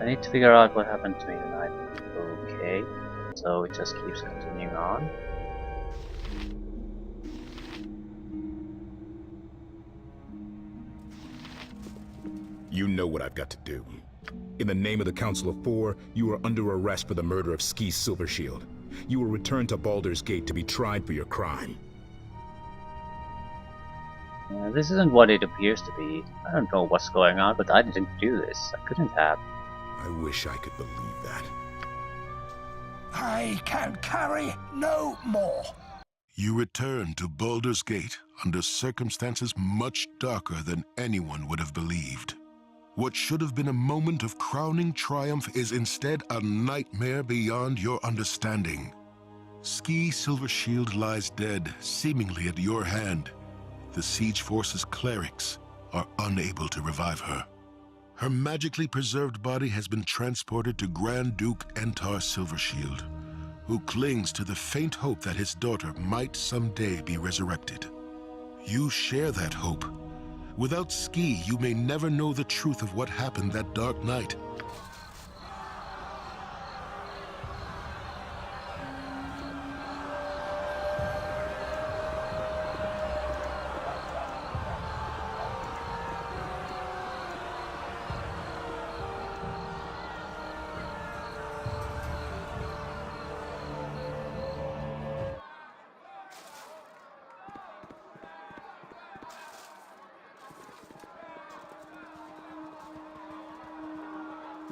I need to figure out what happened to me tonight. Okay, so it just keeps continuing on. You know what I've got to do. In the name of the Council of Four, you are under arrest for the murder of Ski Silvershield. You will return to Baldur's Gate to be tried for your crime. This isn't what it appears to be. I don't know what's going on, but I didn't do this. I couldn't have. I wish I could believe that. I can carry no more. You return to Baldur's Gate under circumstances much darker than anyone would have believed. What should have been a moment of crowning triumph is instead a nightmare beyond your understanding. Ski Silvershield lies dead, seemingly at your hand. The Siege Force's clerics are unable to revive her. Her magically preserved body has been transported to Grand Duke Entar Silvershield, who clings to the faint hope that his daughter might someday be resurrected. You share that hope. Without Ski, you may never know the truth of what happened that dark night.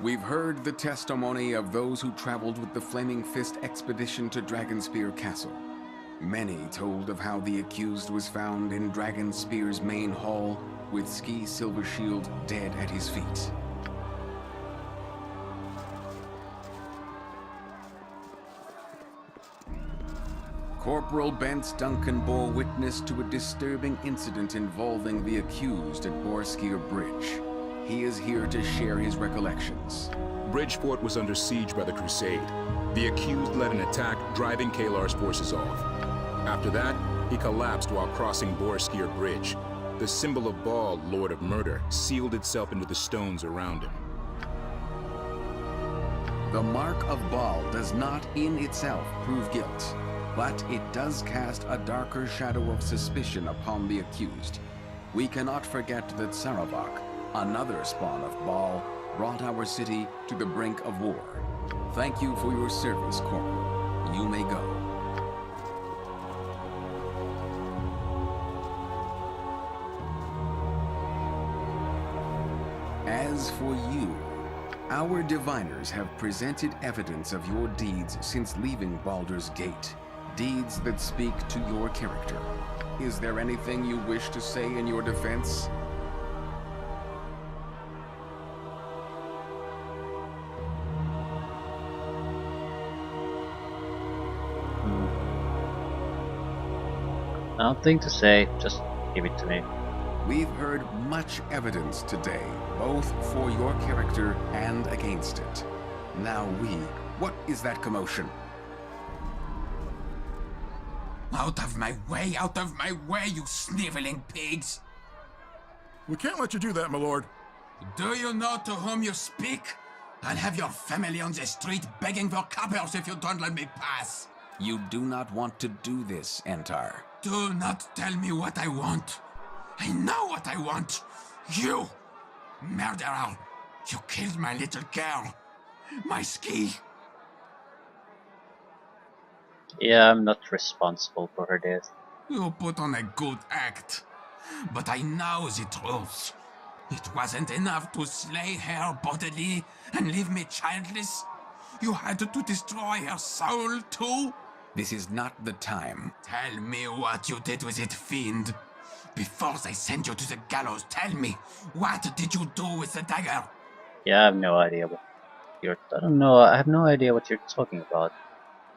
We've heard the testimony of those who traveled with the Flaming Fist expedition to DragonSpear Castle. Many told of how the accused was found in DragonSpear's main hall, with Ski Silvershield dead at his feet. Corporal Bence Duncan bore witness to a disturbing incident involving the accused at Borskier Bridge. He is here to share his recollections. Bridgeport was under siege by the Crusade. The accused led an attack, driving Kalar's forces off. After that, he collapsed while crossing Borskir Bridge. The symbol of Baal, Lord of Murder, sealed itself into the stones around him. The mark of Baal does not in itself prove guilt, but it does cast a darker shadow of suspicion upon the accused. We cannot forget that Saravak, another spawn of Baal, brought our city to the brink of war. Thank you for your service, Corporal. You may go. As for you, our diviners have presented evidence of your deeds since leaving Baldur's Gate. Deeds that speak to your character. Is there anything you wish to say in your defense? Nothing to say, just give it to me. We've heard much evidence today, both for your character and against it. Now what is that commotion? Out of my way, you sniveling pigs! We can't let you do that, my lord. Do you know to whom you speak? I'll have your family on the street begging for coppers if you don't let me pass. You do not want to do this, Antar. Do not tell me what I want. I know what I want. You, murderer, you killed my little girl. My ski. Yeah, I'm not responsible for her death. You put on a good act. But I know the truth. It wasn't enough to slay her bodily and leave me childless. You had to destroy her soul too? This is not the time. Tell me what you did with it, fiend. Before they send you to the gallows, tell me, what did you do with the dagger? Yeah, I have no idea what I have no idea what you're talking about.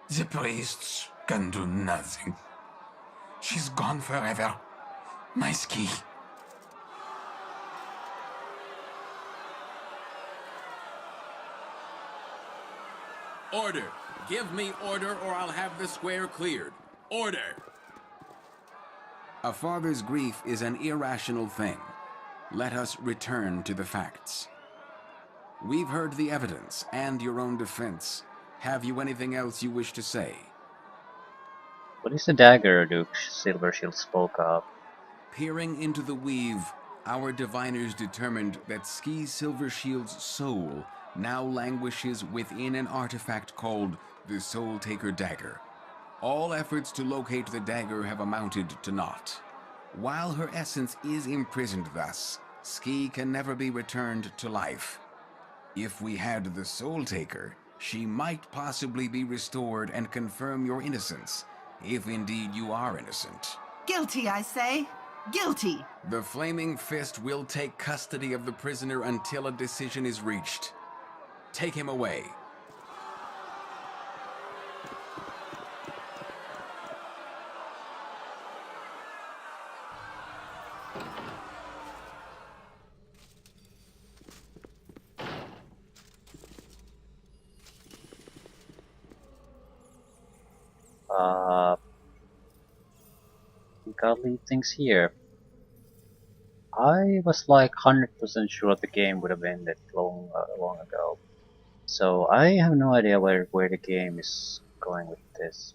The priests can do nothing. She's gone forever. My ski. Order! Give me order or I'll have the square cleared. Order! A father's grief is an irrational thing. Let us return to the facts. We've heard the evidence and your own defense. Have you anything else you wish to say? What is the dagger Duke Silvershield spoke of? Peering into the weave, our diviners determined that Ski Silvershield's soul now languishes within an artifact called the Soul Taker Dagger. All efforts to locate the dagger have amounted to naught. While her essence is imprisoned thus, Ski can never be returned to life. If we had the Soul Taker, she might possibly be restored and confirm your innocence, if indeed you are innocent. Guilty, I say. Guilty. The Flaming Fist will take custody of the prisoner until a decision is reached. Take him away. Gotta leave things here. I was like 100% sure the game would have ended long ago. So I have no idea where the game is going with this.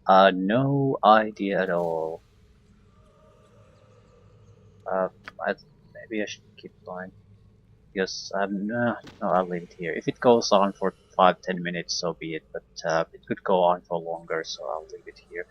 No idea at all. Maybe I should keep going. Because no, I'll leave it here. If it goes on for 5-10 minutes, so be it. But it could go on for longer, so I'll leave it here.